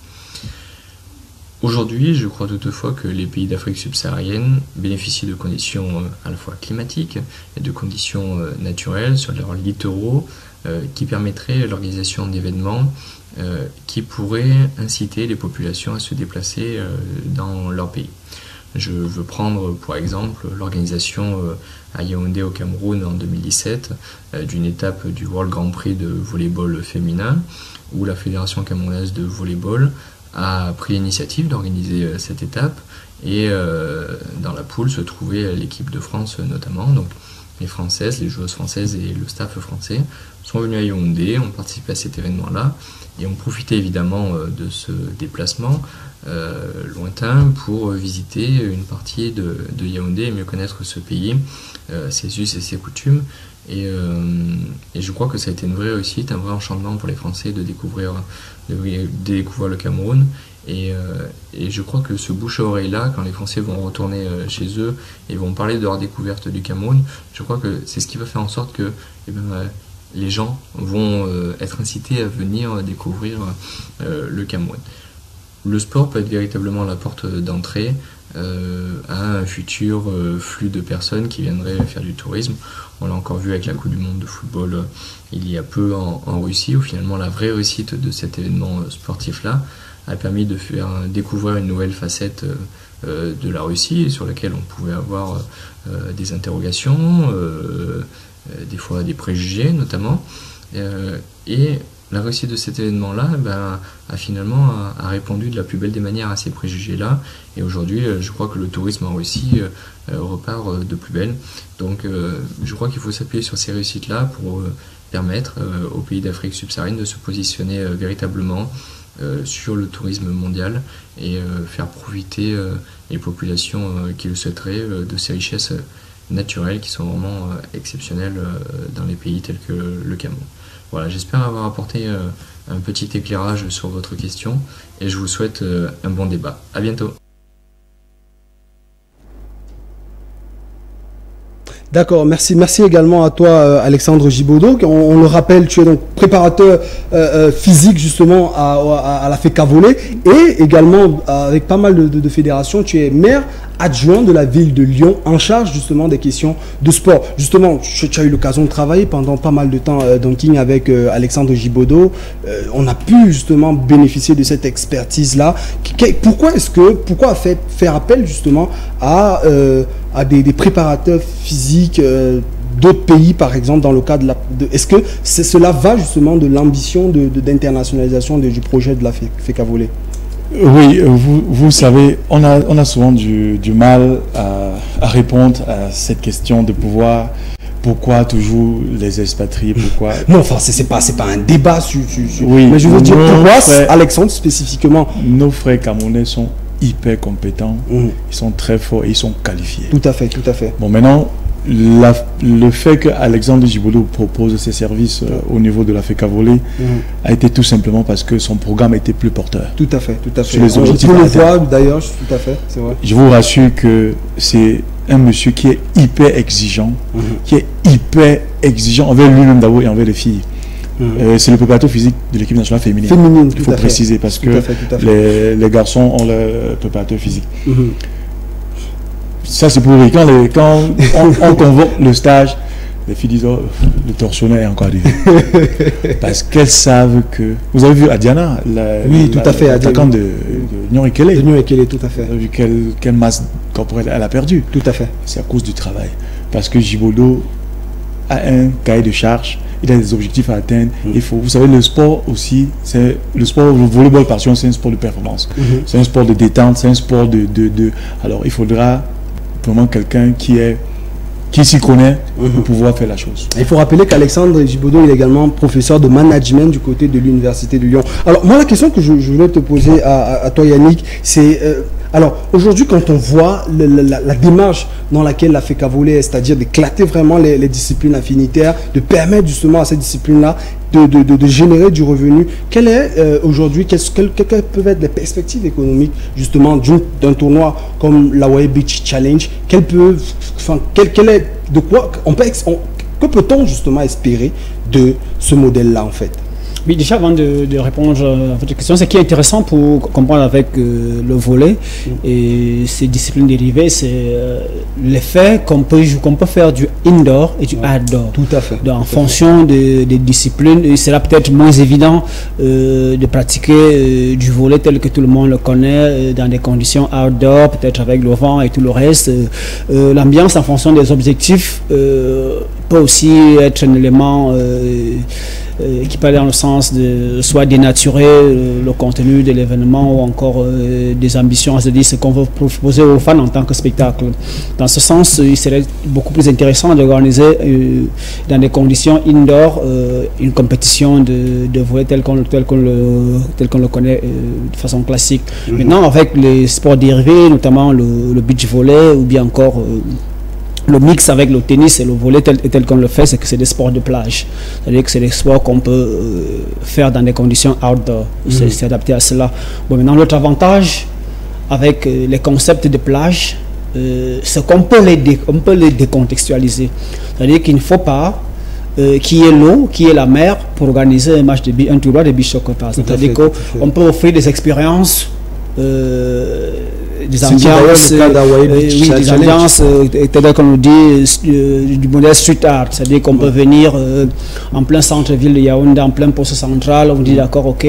[SPEAKER 8] Aujourd'hui, je crois toutefois que les pays d'Afrique subsaharienne bénéficient de conditions à la fois climatiques et de conditions naturelles sur leurs littoraux qui permettraient l'organisation d'événements qui pourraient inciter les populations à se déplacer dans leur pays. Je veux prendre pour exemple l'organisation à Yaoundé au Cameroun en 2017 d'une étape du World Grand Prix de volleyball féminin, où la Fédération camerounaise de volleyball a pris l'initiative d'organiser cette étape, et dans la poule se trouvait l'équipe de France notamment. Donc les Françaises, les joueuses françaises et le staff français sont venus à Yaoundé, ont participé à cet événement-là et ont profité évidemment de ce déplacement lointain pour visiter une partie de Yaoundé et mieux connaître ce pays, ses us et ses coutumes. Et je crois que ça a été une vraie réussite, un vrai enchantement pour les Français de découvrir le Cameroun. Et je crois que ce bouche à oreille là, quand les Français vont retourner chez eux et vont parler de leur découverte du Cameroun, je crois que c'est ce qui va faire en sorte que les gens vont être incités à venir découvrir le Cameroun. Le sport peut être véritablement la porte d'entrée à un futur flux de personnes qui viendraient faire du tourisme. On l'a encore vu avec la Coupe du Monde de football il y a peu en Russie, où finalement la vraie réussite de cet événement sportif-là a permis de faire découvrir une nouvelle facette de la Russie, sur laquelle on pouvait avoir des interrogations, des fois des préjugés notamment. Et la réussite de cet événement-là a finalement répondu de la plus belle des manières à ces préjugés-là. Et aujourd'hui, je crois que le tourisme en Russie repart de plus belle. Donc je crois qu'il faut s'appuyer sur ces réussites-là pour permettre aux pays d'Afrique subsaharienne de se positionner véritablement sur le tourisme mondial et faire profiter les populations qui le souhaiteraient de ces richesses naturelles qui sont vraiment exceptionnelles dans les pays tels que le Cameroun. Voilà, j'espère avoir apporté un petit éclairage sur votre question et je vous souhaite un bon débat. À bientôt.
[SPEAKER 1] D'accord, merci également à toi Alexandre Gibaudot. On le rappelle, tu es donc préparateur physique justement à la FECA Volley et également avec pas mal de fédérations, tu es maire adjoint de la ville de Lyon en charge justement des questions de sport. Justement, tu as eu l'occasion de travailler pendant pas mal de temps avec Alexandre Gibaudot. On a pu justement bénéficier de cette expertise-là. Pourquoi faire appel justement à des préparateurs physiques d'autres pays, par exemple, dans le cadre est-ce que cela va justement de l'ambition d'internationalisation du projet de la FECA Volley?
[SPEAKER 4] Oui, vous savez, on a souvent du mal à répondre à cette question de pouvoir. Pourquoi toujours les expatriés? Pourquoi?
[SPEAKER 1] Non, enfin, c'est pas un débat
[SPEAKER 4] oui,
[SPEAKER 1] mais je veux dire, pourquoi Alexandre spécifiquement?
[SPEAKER 4] Nos frères camerounais sont hyper compétents, ils sont très forts et ils sont qualifiés.
[SPEAKER 1] Tout à fait, tout à fait.
[SPEAKER 4] Bon, maintenant, le fait que Alexandre Gibaudot propose ses services au niveau de la FECA Volley a été tout simplement parce que son programme était plus porteur.
[SPEAKER 1] Tout à fait, tout à fait.
[SPEAKER 4] Sur les objectifs.
[SPEAKER 1] On le voit d'ailleurs, tout à fait, c'est vrai.
[SPEAKER 4] Je vous rassure que c'est un monsieur qui est hyper exigeant, envers lui-même d'abord et envers les filles. C'est le préparateur physique de l'équipe nationale féminine. Il faut préciser parce que les garçons ont le préparateur physique. Ça, c'est pour lui. Quand on convoque le stage, les filles disent oh, le tortionnaire est encore arrivé. Parce qu'elles savent que. Vous avez vu Adiana, l'attaquante de Nyon Ekele.
[SPEAKER 1] De Nyon Ekele, tout à fait.
[SPEAKER 4] Vous avez vu quelle masse corporelle elle a perdu.
[SPEAKER 1] Tout à fait. C'est
[SPEAKER 4] à cause du travail. Parce que Gibaudot a un cahier de charge, il a des objectifs à atteindre. Vous savez, le sport aussi, le volleyball passion, c'est un sport de performance. C'est un sport de détente, c'est un sport alors il faudra vraiment quelqu'un qui s'y connaît pour pouvoir faire la chose. Il
[SPEAKER 1] faut rappeler qu'Alexandre Gibaudot est également professeur de management du côté de l'Université de Lyon. Alors moi, la question que je voulais te poser à toi Yannick, c'est alors aujourd'hui quand on voit la démarche dans laquelle la FECA Volley est, c'est-à-dire d'éclater vraiment les disciplines affinitaires, de permettre justement à ces disciplines-là de générer du revenu, quelle est aujourd'hui, quelles peuvent être les perspectives économiques justement d'un tournoi comme la Hawaii Beach Challenge? Que peut-on justement espérer de ce modèle-là en fait?
[SPEAKER 3] Oui, déjà avant de répondre à votre question, ce qui est intéressant pour comprendre avec le volley et ces disciplines dérivées, c'est l'effet qu'on peut faire du indoor et du outdoor.
[SPEAKER 1] Tout à fait.
[SPEAKER 3] Donc, en fonction des disciplines, il sera peut-être moins évident de pratiquer du volley tel que tout le monde le connaît dans des conditions outdoor, peut-être avec le vent et tout le reste. L'ambiance en fonction des objectifs peut aussi être un élément qui peut aller dans le sens de soit dénaturer le contenu de l'événement ou encore des ambitions, c'est-à-dire ce qu'on veut proposer aux fans en tant que spectacle. Dans ce sens, il serait beaucoup plus intéressant d'organiser dans des conditions indoor une compétition de volley tel qu'on le connaît de façon classique. Maintenant, avec les sports dérivés, notamment le beach volley ou bien encore le mix avec le tennis et le volley tel qu'on le fait, c'est que c'est des sports de plage. C'est-à-dire que c'est des sports qu'on peut faire dans des conditions outdoor. C'est adapté à cela. Bon, maintenant, l'autre avantage avec les concepts de plage, c'est qu'on peut les décontextualiser. C'est-à-dire qu'il ne faut pas qu'il y ait l'eau, qu'il y ait la mer pour organiser un tournoi de beach soccer. C'est-à-dire qu'on peut offrir des expériences des ambiances, des ambiances, comme on dit, du modèle street art, c'est-à-dire qu'on peut venir en plein centre-ville de Yaoundé, en plein poste central, on dit d'accord, ok,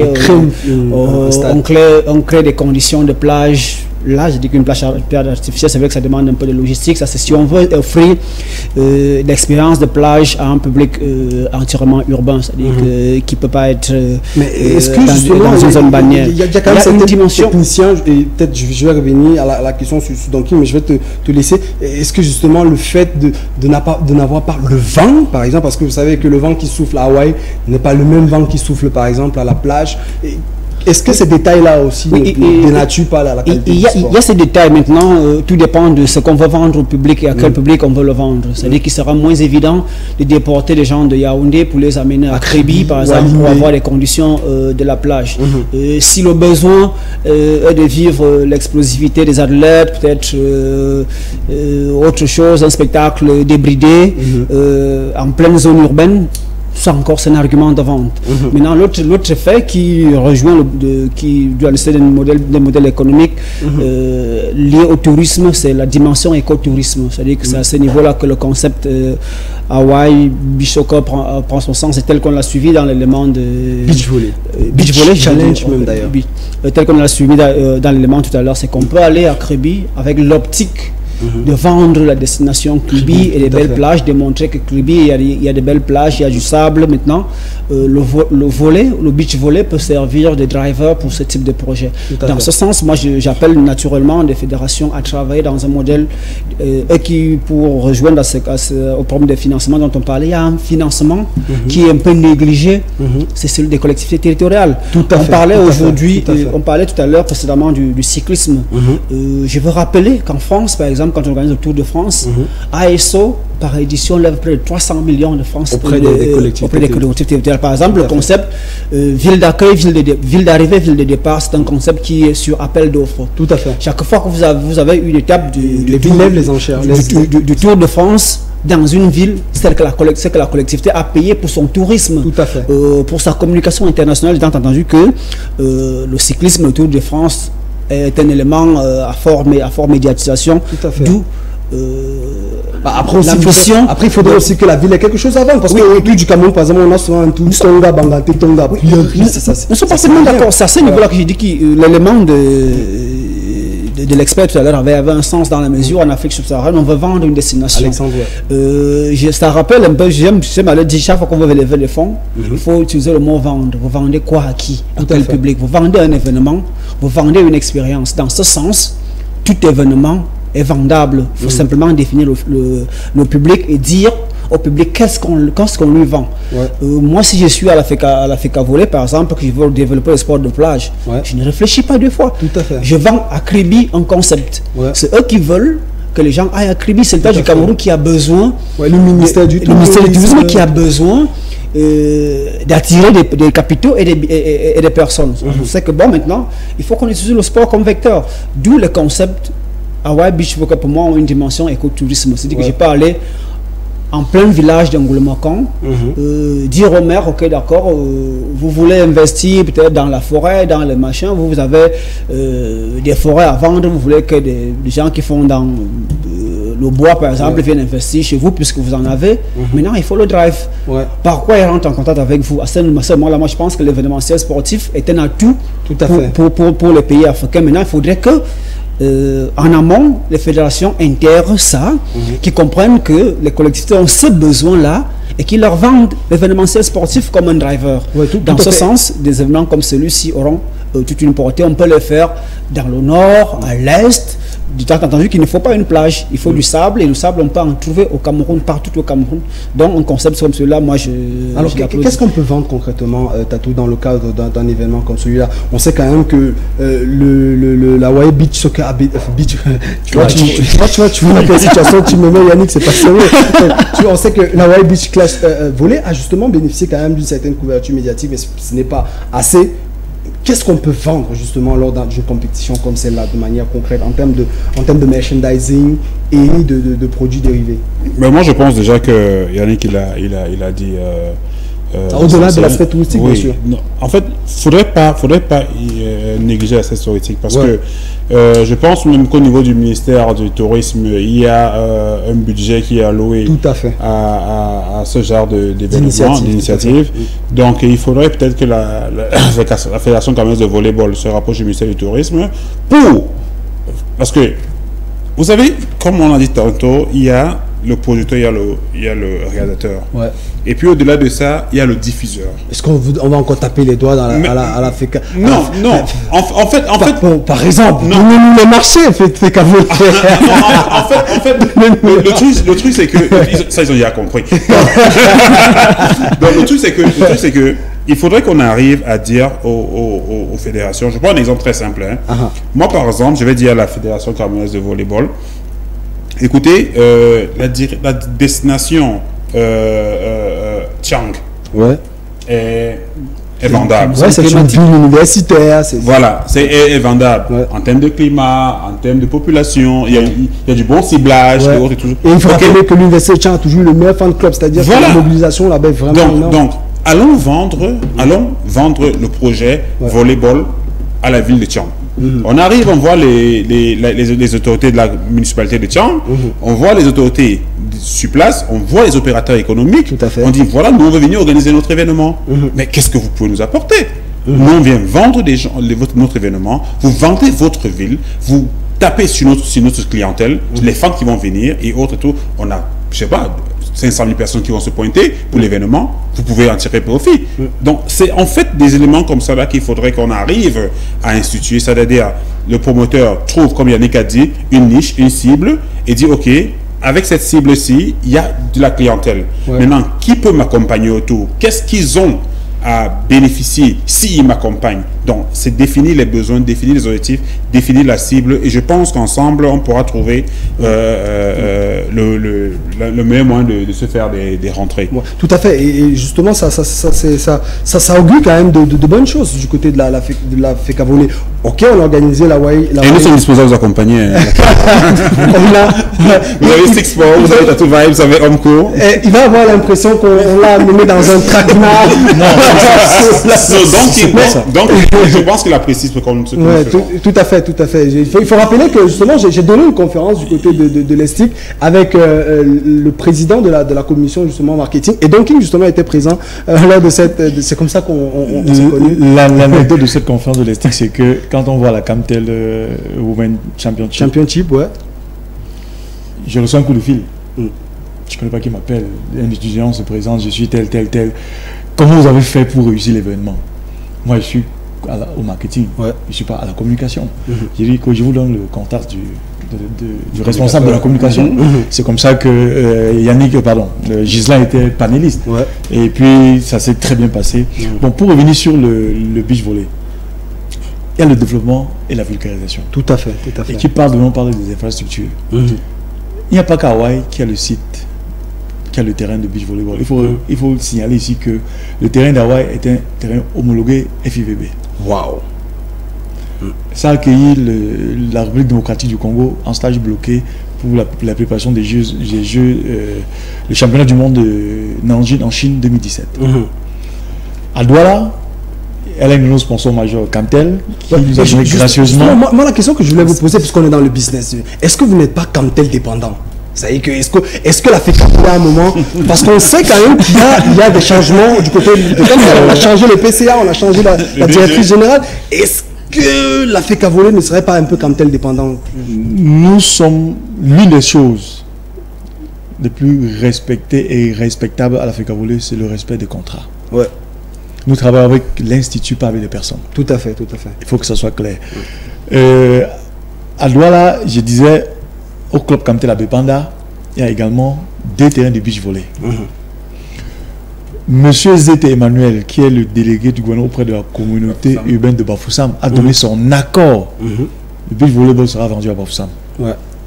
[SPEAKER 3] on crée des conditions de plage. Là, je dis qu'une plage artificielle, c'est vrai que ça demande un peu de logistique. Ça, c'est si on veut offrir l'expérience de plage à un public entièrement urbain, c'est-à-dire qui ne peut pas être dans une zone bannière.
[SPEAKER 1] Il y a quand même une dimension. Technicien, et peut-être je vais revenir à la question sur Donkey, mais je vais te laisser. Est-ce que justement le fait de n'avoir pas le vent, par exemple, parce que vous savez que le vent qui souffle à Hawaï n'est pas le même vent qui souffle, par exemple, à la plage. Est-ce que ces détails-là aussi ne dénaturent pas la qualité du sport?
[SPEAKER 3] Il y a ces détails maintenant, tout dépend de ce qu'on veut vendre au public et à quel public on veut le vendre. C'est-à-dire qu'il sera moins évident de déporter les gens de Yaoundé pour les amener à Kribi, par exemple, pour avoir les conditions de la plage. Si le besoin est de vivre l'explosivité des athlètes, peut-être autre chose, un spectacle débridé en pleine zone urbaine, ça encore c'est un argument de vente. Maintenant l'autre fait qui rejoint qui doit laisser des modèles économiques liés au tourisme, c'est la dimension écotourisme. C'est-à-dire que c'est à ce niveau-là que le concept Hawaii Beach Soccer prend son sens, et tel qu'on l'a suivi dans l'élément de
[SPEAKER 1] beach volley challenge même d'ailleurs.
[SPEAKER 3] Tel qu'on l'a suivi dans l'élément tout à l'heure, c'est qu'on peut aller à Kribi avec l'optique de vendre la destination Kribi et les belles plages, démontrer que Kribi, il y a de belles plages, il y a du sable. Maintenant, le beach volley peut servir de driver pour ce type de projet. Dans ce sens, moi j'appelle naturellement des fédérations à travailler dans un modèle qui, pour rejoindre au problème des financements dont on parlait, il y a un financement qui est un peu négligé, c'est celui des collectivités territoriales. On parlait aujourd'hui, on parlait tout à l'heure précédemment du cyclisme. Je veux rappeler qu'en France, par exemple, quand on organise le Tour de France, ASO, par édition, lève près de 300 millions de francs auprès des collectivités territoriales. Par exemple, le concept ville d'accueil, ville d'arrivée, ville de départ, c'est un concept qui est sur appel d'offres.
[SPEAKER 1] Tout à fait.
[SPEAKER 3] Chaque fois que vous avez une étape du Tour de France, dans une ville, c'est que la collectivité a payé pour son tourisme,
[SPEAKER 1] tout à fait.
[SPEAKER 3] Pour sa communication internationale, étant entendu que le cyclisme, le Tour de France, est un élément à fort médiatisation, d'où
[SPEAKER 1] après, il faudrait aussi que la ville ait quelque chose à vendre, parce que au du Cameroun, par exemple, on a souvent un tout Tonga, Banganté, Tonga.
[SPEAKER 3] Nous sommes pas seulement d'accord, c'est à ce niveau-là que j'ai dit que l'élément de l'expert tout à l'heure avait un sens dans la mesure en Afrique subsaharienne, on veut vendre une destination. Ça rappelle un peu, j'aime aller dire chaque fois qu'on veut lever les fonds, il faut utiliser le mot vendre. Vous vendez quoi à qui? À quel public? Vous vendez un événement, vous vendez une expérience. Dans ce sens, tout événement est vendable. Il faut simplement définir le public et dire au public qu'est-ce qu'on lui vend. Moi, si je suis à la FECA Volley, par exemple, que je veux développer le sport de plage, je ne réfléchis pas deux fois.
[SPEAKER 1] Tout à fait.
[SPEAKER 3] Je vends à Kribi un concept. C'est eux qui veulent que les gens aillent à Kribi. C'est le cas du Cameroun qui a besoin,
[SPEAKER 1] le ministère du
[SPEAKER 3] Tourisme qui a besoin d'attirer des capitaux et des personnes. C'est que bon, maintenant, il faut qu'on utilise le sport comme vecteur. D'où le concept Hawaii Beach Soccer, pour moi, ont une dimension écotourisme. C'est-à-dire que je peux aller en plein village d'Angoulemacan, dire au maire, ok d'accord, vous voulez investir peut-être dans la forêt, dans les machins, vous avez des forêts à vendre, vous voulez que des gens qui font dans le bois par exemple viennent investir chez vous puisque vous en avez. Maintenant il faut le drive. Par quoi ils rentrent en contact avec vous? À ce moment-là, moi je pense que l'événementiel sportif est un atout pour les pays africains. Maintenant il faudrait que en amont, les fédérations intègrent ça, qui comprennent que les collectivités ont ce besoin-là et qui leur vendent l'événementiel sportif comme un driver. Dans ce sens, des événements comme celui-ci auront toute une portée. On peut le faire dans le nord, à l'est, du temps entendu qu'il ne faut pas une plage, il faut du sable, et le sable on peut en trouver au Cameroun, partout au Cameroun. Donc un concept comme celui-là, moi je...
[SPEAKER 1] Alors qu'est-ce qu'on peut vendre concrètement, Tatou, dans le cadre d'un événement comme celui-là? On sait quand même que la Hawaii Beach Soccer Beach, tu vois la situation, tu me mets Yannick, c'est pas sérieux. On sait que la Hawaii Beach Clash Volley a justement bénéficié quand même d'une certaine couverture médiatique, mais ce n'est pas assez. Qu'est-ce qu'on peut vendre justement lors d'une compétition comme celle-là de manière concrète en termes de merchandising et de produits dérivés?
[SPEAKER 2] Mais moi je pense déjà que Yannick il a dit
[SPEAKER 1] Au-delà de l'aspect touristique, bien sûr.
[SPEAKER 2] Non. En fait, faudrait pas négliger l'aspect touristique parce que je pense même qu'au niveau du ministère du Tourisme, il y a un budget qui est alloué à ce genre d'événements, d'initiatives. Donc, il faudrait peut-être que la Fédération camerounaise de volleyball se rapproche du ministère du Tourisme parce que, vous savez, comme on l'a dit tantôt, il y a le producteur, il y a le réalisateur. Ouais. Et puis au-delà de ça, il y a le diffuseur.
[SPEAKER 1] Est-ce qu'on va encore taper les doigts à la FECA?
[SPEAKER 2] Non. En fait,
[SPEAKER 1] par exemple, nous les marchés, FECA.
[SPEAKER 2] En fait, le truc c'est que ça ils ont déjà compris. Donc le truc c'est que il faudrait qu'on arrive à dire aux fédérations. Je prends un exemple très simple. Moi, par exemple, je vais dire à la Fédération camerounaise de volleyball. Écoutez, la destination Tchang est vendable.
[SPEAKER 1] Ouais, c'est une ville universitaire.
[SPEAKER 2] Voilà, est vendable. Ouais. En termes de climat, en termes de population, il y a du bon ciblage.
[SPEAKER 1] Ouais. Et il faut rappeler que l'université Tchang a toujours le meilleur fan club, c'est-à-dire que la mobilisation là-bas est vraiment énorme.
[SPEAKER 2] Donc, allons vendre le projet volleyball à la ville de Tchang. On arrive, on voit les autorités de la municipalité de Tchang, on voit les autorités sur place, on voit les opérateurs économiques.
[SPEAKER 1] Tout à fait.
[SPEAKER 2] On dit voilà, nous on veut venir organiser notre événement. Mais qu'est-ce que vous pouvez nous apporter? Nous on vient vendre notre événement, vous vendez votre ville, vous tapez sur notre clientèle, les fans qui vont venir et autres et tout. On a, je sais pas, 500 000 personnes qui vont se pointer pour l'événement, vous pouvez en tirer profit. Donc, c'est en fait des éléments comme ça là qu'il faudrait qu'on arrive à instituer, c'est-à-dire le promoteur trouve, comme Yannick a dit, une niche, une cible, et dit, OK, avec cette cible-ci, il y a de la clientèle. Maintenant, qui peut m'accompagner autour? Qu'est-ce qu'ils ont à bénéficier s'ils m'accompagnent? Donc, c'est définir les besoins, définir les objectifs, définir la cible, et je pense qu'ensemble, on pourra trouver le meilleur moyen de se faire des rentrées.
[SPEAKER 1] Ouais, tout à fait, et justement, ça augure quand même de bonnes choses du côté de la FECA Volley. OK, on a organisé la WAI.
[SPEAKER 2] Et nous sommes disposés à vous accompagner. Vous avez Six Sports, vous avez Tattoo Vibes, vous avez Homeco.
[SPEAKER 1] Il va avoir l'impression qu'on l'a amené dans un traquenard.
[SPEAKER 2] Donc, je pense que la précise comme ce que
[SPEAKER 1] tout à fait. Il faut rappeler que justement, j'ai donné une conférence du côté de l'ESTIC avec le président de la commission justement marketing, et donc il justement était présent lors de c'est comme ça qu'on s'est connus.
[SPEAKER 4] L'anecdote de cette conférence de l'ESTIC, c'est que quand on voit la Camtel Women Championship, je reçois un coup de fil. Je ne connais pas qui m'appelle. Un étudiant se présente, je suis tel. Comment vous avez fait pour réussir l'événement? Moi, je suis au marketing, je ne suis pas à la communication. J'ai dit que je vous donne le contact du responsable de la communication. C'est comme ça que Ghislain était panéliste. Et puis, ça s'est très bien passé. Bon, pour revenir sur le beach volley, il y a le développement et la vulgarisation.
[SPEAKER 1] Tout à fait.
[SPEAKER 4] Et qui parle des infrastructures. Il n'y a pas qu'Hawaï qui a le site, qui a le terrain de beach volleyball. Il faut signaler ici que le terrain d'Hawaï est un terrain homologué FIVB.
[SPEAKER 1] Waouh!
[SPEAKER 4] Ça a accueilli la République démocratique du Congo en stage bloqué pour la préparation des Jeux, le championnat du monde de Nanjing en Chine 2017. À Douala, elle a une sponsor majeur, Camtel, qui nous a donné gracieusement.
[SPEAKER 1] Moi, la question que je voulais vous poser, puisqu'on est dans le business, est-ce que vous n'êtes pas Camtel dépendant? Est-ce que la FECA à un moment, parce qu'on sait quand même qu'il y a des changements du côté de Camtel, on a changé le PCA, on a changé la directrice générale. Est-ce que la FECA Volley ne serait pas un peu Camtel dépendant?
[SPEAKER 4] Nous sommes l'une des choses les plus respectées et respectables à la FECA Volley, c'est le respect des contrats. Nous travaillons avec l'institut, pas avec les personnes.
[SPEAKER 1] Tout à fait.
[SPEAKER 4] Il faut que ça soit clair. À Douala, je disais, au club Camtel à Bepanda, il y a également 2 terrains de beach volley. Monsieur Zete Emmanuel, qui est le délégué du gouvernement auprès de la communauté urbaine de Bafoussam, a donné son accord. Le beach volleyball sera vendu à Bafoussam.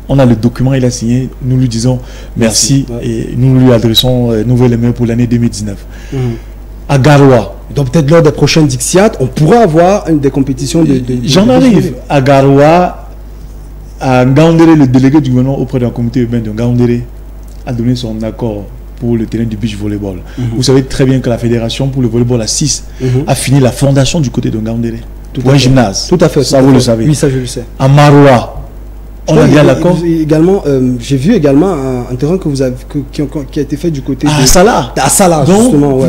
[SPEAKER 4] On a le document, il a signé, nous lui disons merci et nous lui adressons nouvelles et meilleures pour l'année 2019. À Garoua.
[SPEAKER 1] Donc peut-être lors des prochaines Dixiat, on pourra avoir des compétitions
[SPEAKER 4] J'en arrive. À Garoua, à Ngaoundéré, le délégué du gouvernement auprès de la communauté urbaine de Ngaoundéré a donné son accord pour le terrain du beach volleyball. Vous savez très bien que la fédération pour le volleyball à 6 a fini la fondation du côté de Ngaoundéré. Pour un gymnase.
[SPEAKER 1] Tout à fait.
[SPEAKER 4] Ça, vous le savez.
[SPEAKER 1] Oui, ça, je le sais.
[SPEAKER 4] À Maroua, on a bien l'accord.
[SPEAKER 1] Également, j'ai vu également un terrain que vous avez, qui a été fait du côté
[SPEAKER 4] de Salah.
[SPEAKER 1] À Salah, justement. Ouais.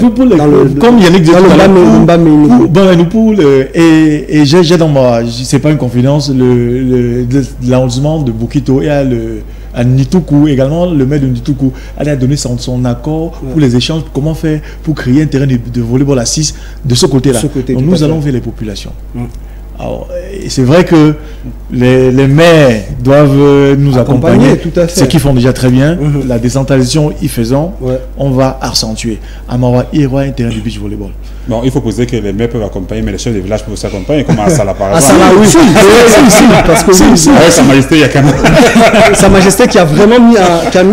[SPEAKER 4] Comme Yannick dit, dans les poules, et j'ai dans moi, c'est pas une confidence, l'arrondissement de Bukito et à Nituku également, le maire de Nituku a donné son accord pour les échanges, comment faire pour créer un terrain de volleyball à 6 de ce côté-là. Donc nous allons vers les populations. Alors, c'est vrai que les maires doivent nous accompagner, ce qu'ils font déjà très bien. La décentralisation y faisant, on va accentuer. À Maroua, il y aura un terrain de beach volleyball.
[SPEAKER 2] Bon, il faut poser que les maires peuvent accompagner, mais les chefs de village peuvent s'accompagner, comme à Salah par exemple.
[SPEAKER 1] À Salah, oui. Parce que
[SPEAKER 2] Sa Majesté, il y a quand même.
[SPEAKER 1] Sa Majesté qui a vraiment mis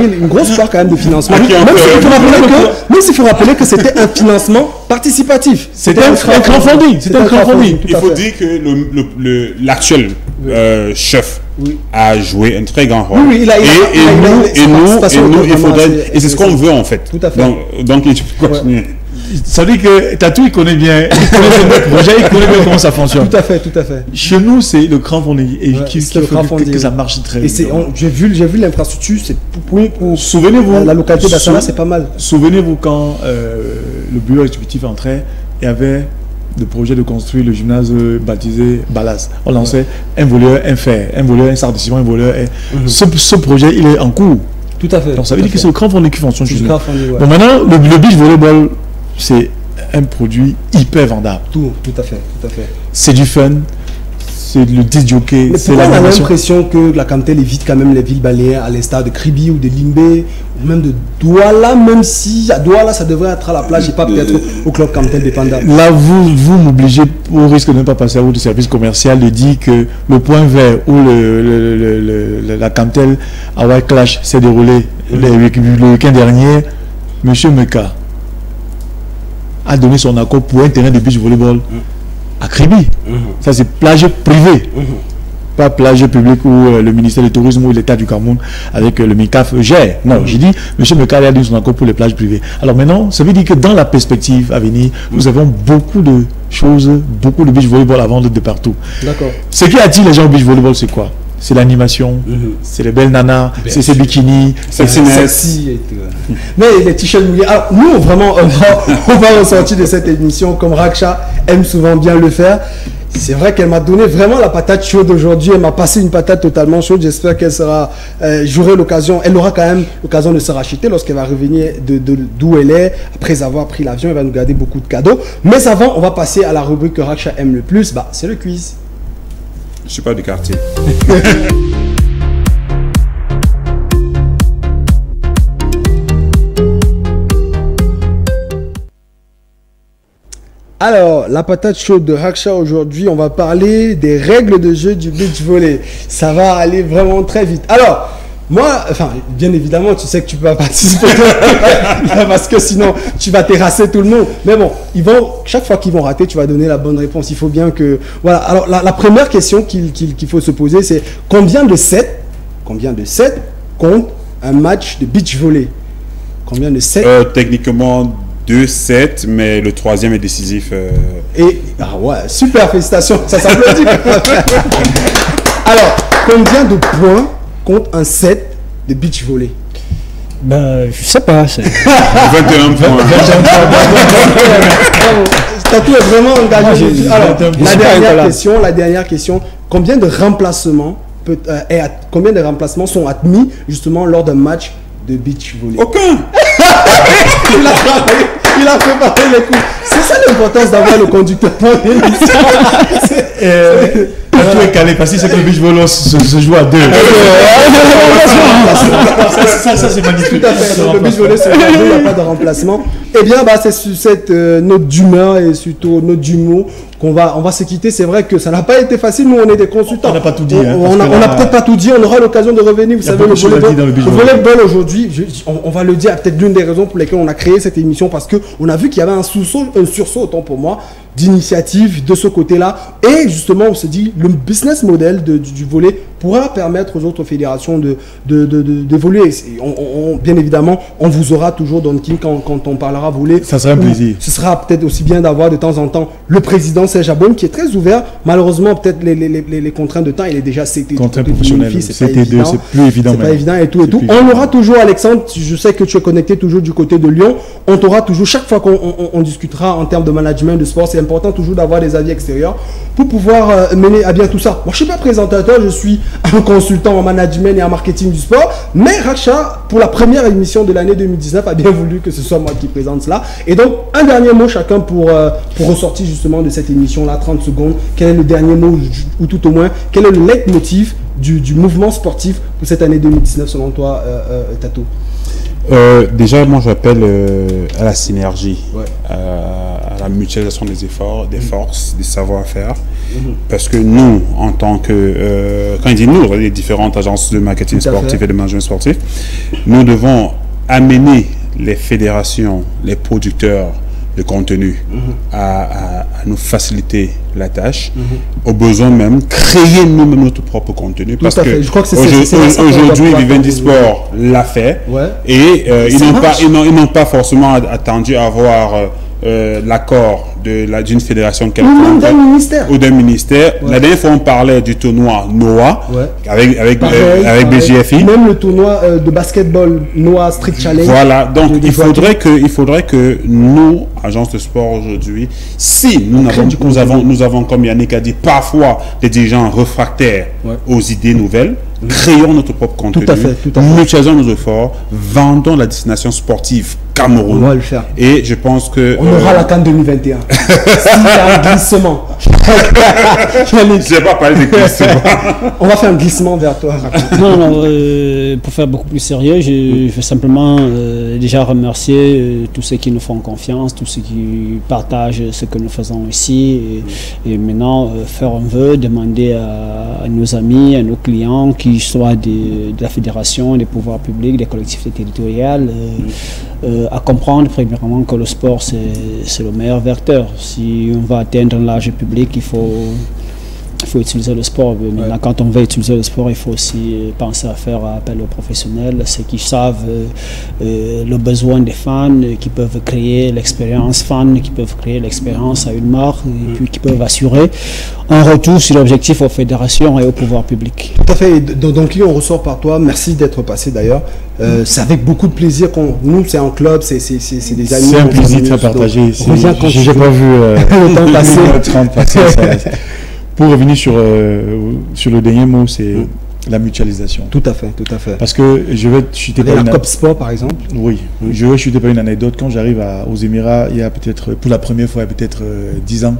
[SPEAKER 1] une grosse part quand même de financement. Même s'il faut rappeler que c'était un financement participatif.
[SPEAKER 4] C'était un crowdfunding.
[SPEAKER 2] Il faut dire que l'actuel chef a joué un très grand rôle.
[SPEAKER 1] Oui,
[SPEAKER 2] et nous, il faudrait. Et c'est ce qu'on veut en fait.
[SPEAKER 1] Tout à fait.
[SPEAKER 2] Donc il faut continuer.
[SPEAKER 4] Ça veut dire que Tatou, il connaît bien le projet, il connaît bien comment ça fonctionne.
[SPEAKER 1] Tout à fait.
[SPEAKER 4] Chez nous, c'est le crowdfunding et qui fait que ça marche très bien.
[SPEAKER 1] J'ai vu l'infrastructure, c'est pour
[SPEAKER 4] souvenez-vous,
[SPEAKER 1] la localité d'Assala, c'est pas mal.
[SPEAKER 4] Souvenez-vous quand le bureau exécutif entrait, il y avait le projet de construire le gymnase baptisé Balas. On lançait un voleur, un fer, un voleur, un sard de ciment, un voleur. Ce projet, il est en cours.
[SPEAKER 1] Tout à fait.
[SPEAKER 4] Donc ça veut dire que c'est le crowdfunding qui fonctionne chez nous.
[SPEAKER 1] Donc
[SPEAKER 4] maintenant, le beach volleyball, c'est un produit hyper vendable.
[SPEAKER 1] Tout à fait.
[SPEAKER 4] C'est du fun, c'est le disc jockey, c'est
[SPEAKER 1] la on a l'impression que la Camtel évite quand même les villes balnéaires à l'instar de Kribi ou de Limbé, ou même de Douala, même si à Douala ça devrait être à la plage et pas peut-être au club Camtel dépendant.
[SPEAKER 4] Là, vous m'obligez, au risque de ne pas passer à votre service commercial, de dire que le point vert où la Camtel Hawaii Clash s'est déroulé le week-end dernier, M. Meka a donné son accord pour un terrain de beach volleyball à Kribi. Ça, c'est plage privée. Pas plage publique où le ministère du Tourisme ou l'État du Cameroun avec le MICAF gère. Non, j'ai dit, M. Meka a donné son accord pour les plages privées. Alors maintenant, ça veut dire que dans la perspective à venir, nous avons beaucoup de choses, beaucoup de beach volleyball à vendre de partout.
[SPEAKER 1] D'accord.
[SPEAKER 4] Ce qui attire les gens au beach volleyball, c'est quoi? C'est l'animation, c'est les belles nanas, c'est ces bikinis, c'est
[SPEAKER 1] sexy. Mais les t-shirts mouillés. Alors, nous, vraiment, on va ressortir de cette émission comme Raksha aime souvent bien le faire. C'est vrai qu'elle m'a donné vraiment la patate chaude aujourd'hui. Elle m'a passé une patate totalement chaude. J'espère qu'elle sera. J'aurai l'occasion. Elle aura quand même l'occasion de se racheter lorsqu'elle va revenir d'où elle est. Après avoir pris l'avion, elle va nous garder beaucoup de cadeaux. Mais avant, on va passer à la rubrique que Raksha aime le plus. Bah, c'est le quiz.
[SPEAKER 2] Je suis pas du quartier.
[SPEAKER 1] Alors, la patate chaude de Raksha aujourd'hui, on va parler des règles de jeu du beach volley. Ça va aller vraiment très vite. Alors, moi, enfin, bien évidemment, tu sais que tu peux pas participer parce que sinon, tu vas terrasser tout le monde. Mais bon, chaque fois qu'ils vont rater, tu vas donner la bonne réponse. Il faut bien que... Voilà, alors la première question qu'il faut se poser, c'est combien de sets compte un match de beach volley? Combien de sets?
[SPEAKER 2] Techniquement, 2 sets, mais le troisième est décisif.
[SPEAKER 1] Ah ouais, super, félicitations, ça s'applaudit. Alors, combien de points compte un set de beach volley?
[SPEAKER 3] Ben, je sais pas.
[SPEAKER 2] 21 points.
[SPEAKER 1] Tatou est vraiment engagé. Alors, la dernière question, combien de remplacements sont admis justement lors d'un match de beach volley?
[SPEAKER 2] Aucun.
[SPEAKER 1] Il a préparé les coups. C'est ça l'importance d'avoir le conducteur pour l'émission.
[SPEAKER 4] Tout est calé parce que c'est que le beach volley se joue à 2. Ça c'est magnifique.
[SPEAKER 1] Tout à fait. Donc, le beach volley se joue à 2, il n'y a pas de remplacement. Eh bien, c'est sur cette note d'humeur et surtout note d'humour qu'on va se quitter. C'est vrai que ça n'a pas été facile. Nous, on est des consultants.
[SPEAKER 4] On n'a pas tout dit.
[SPEAKER 1] On n'a peut-être pas tout dit. On aura l'occasion de revenir. Vous savez, le volleyball aujourd'hui, on va le dire, peut-être l'une des raisons pour lesquelles on a créé cette émission, parce qu'on a vu qu'il y avait un sursaut, autant pour moi, d'initiatives de ce côté-là. Et justement, on se dit, le business model du volley pourra permettre aux autres fédérations d'évoluer. Bien évidemment, on vous aura toujours dans le King quand on parlera volley.
[SPEAKER 4] Ça sera un plaisir.
[SPEAKER 1] Ce sera peut-être aussi bien d'avoir de temps en temps le président Serge Abon qui est très ouvert. Malheureusement, peut-être les contraintes de temps, il est déjà CT.
[SPEAKER 4] Contraintes professionnelles, CT2, c'est plus évident.
[SPEAKER 1] C'est pas évident et tout. On aura toujours, Alexandre, je sais que tu es connecté toujours du côté de Lyon. On t'aura toujours, chaque fois qu'on discutera en termes de management, de sport, c'est important toujours d'avoir des avis extérieurs pour pouvoir mener à bien tout ça. Moi, je ne suis pas présentateur, je suis un consultant en management et en marketing du sport, mais Racha, pour la première émission de l'année 2019, a bien voulu que ce soit moi qui présente cela. Et donc, un dernier mot chacun pour ressortir justement de cette émission-là, 30 secondes. Quel est le dernier mot, ou tout au moins, quel est le leitmotiv du mouvement sportif pour cette année 2019 selon toi, Tato?
[SPEAKER 2] Déjà, moi j'appelle à la synergie, à la mutualisation des efforts, des forces, des savoir-faire. Parce que nous, en tant que, quand il dit nous, les différentes agences de marketing sportif et de management sportif, nous devons amener les fédérations, les producteurs de contenu à nous faciliter la tâche, au besoin même créer nous-mêmes notre propre contenu. Parce que
[SPEAKER 1] je crois que
[SPEAKER 2] aujourd'hui, Vivendi Sport l'a fait et ils n'ont pas forcément attendu à avoir l'accord d'une fédération quelconque ou d'un ministère. La dernière fois, on parlait du tournoi NOAH avec BGFI.
[SPEAKER 1] Même le tournoi de basketball NOAH Street Challenge.
[SPEAKER 2] Voilà, donc il faudrait que nous, agences de sport aujourd'hui, si nous avons, comme Yannick a dit, parfois des dirigeants réfractaires aux idées nouvelles, créons notre propre contenu, mutualisons nos efforts, vendons la destination sportive Cameroun.
[SPEAKER 1] On va le faire.
[SPEAKER 2] Et je pense que...
[SPEAKER 1] On aura la CAN 2021. S'il y a un glissement.
[SPEAKER 2] Je n'ai pas parlé de glissement.
[SPEAKER 1] On va faire un glissement vers toi.
[SPEAKER 3] Non, pour faire beaucoup plus sérieux, je veux simplement déjà remercier tous ceux qui nous font confiance, tous ceux qui partagent ce que nous faisons ici. Et maintenant, faire un vœu, demander à nos amis, à nos clients, qui soient de la fédération, des pouvoirs publics, des collectivités territoriales, à comprendre premièrement que le sport c'est le meilleur vecteur. Si on va atteindre un large public, il faut utiliser le sport. Maintenant, quand on veut utiliser le sport, il faut aussi penser à faire appel aux professionnels, ceux qui savent le besoin des fans, qui peuvent créer l'expérience fan, qui peuvent créer l'expérience à une marque, et puis qui peuvent assurer un retour sur l'objectif aux fédérations et au pouvoir public.
[SPEAKER 1] Tout à fait. Donc, on ressort par toi. Merci d'être passé d'ailleurs. C'est avec beaucoup de plaisir nous, c'est un club, c'est des amis.
[SPEAKER 4] C'est un plaisir très partagé. J'ai pas vu
[SPEAKER 1] le temps passer.
[SPEAKER 4] Pour revenir sur le dernier mot, c'est la mutualisation.
[SPEAKER 1] Tout à fait, tout à fait.
[SPEAKER 4] Parce que je vais chuter par
[SPEAKER 1] la COP Sport, par exemple.
[SPEAKER 4] Oui, je vais chuter par une anecdote. Quand j'arrive aux Émirats, il y a peut-être, pour la première fois, il y a peut-être 10 ans,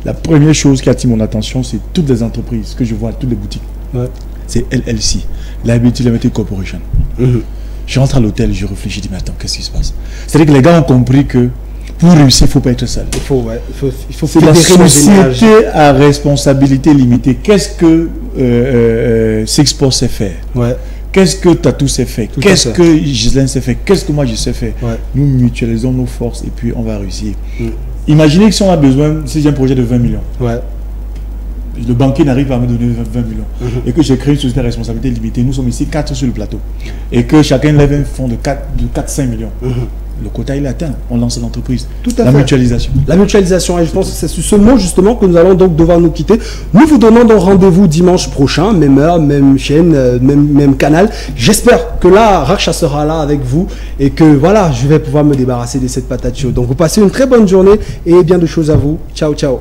[SPEAKER 4] la première chose qui attire mon attention, c'est toutes les entreprises que je vois, toutes les boutiques. C'est LLC, Liability Limited Corporation. Je rentre à l'hôtel, je réfléchis, je dis, mais attends, qu'est-ce qui se passe? C'est-à-dire que les gars ont compris que pour réussir, il ne faut pas être seul.
[SPEAKER 1] Il faut
[SPEAKER 4] c'est la société à responsabilité limitée. Qu'est-ce que Sixport sait faire? Qu'est-ce que Tatou sait faire? Qu'est-ce que Ghislaine sait faire? Qu'est-ce que moi je sais faire? Nous mutualisons nos forces et puis on va réussir. Imaginez que si on a besoin, si j'ai un projet de 20 millions, le banquier n'arrive pas à me donner 20 millions, et que j'ai créé une société à responsabilité limitée, nous sommes ici 4 sur le plateau, et que chacun lève un fonds de 4-5 millions. Le quota il est atteint, on lance l'entreprise. La mutualisation. La mutualisation, et je pense que c'est sur ce mot justement que nous allons donc devoir nous quitter. Nous vous donnons donc rendez-vous dimanche prochain, même heure, même chaîne, même canal. J'espère que là, Racha sera là avec vous et que voilà, je vais pouvoir me débarrasser de cette patate chaude. Donc vous passez une très bonne journée et bien de choses à vous. Ciao, ciao.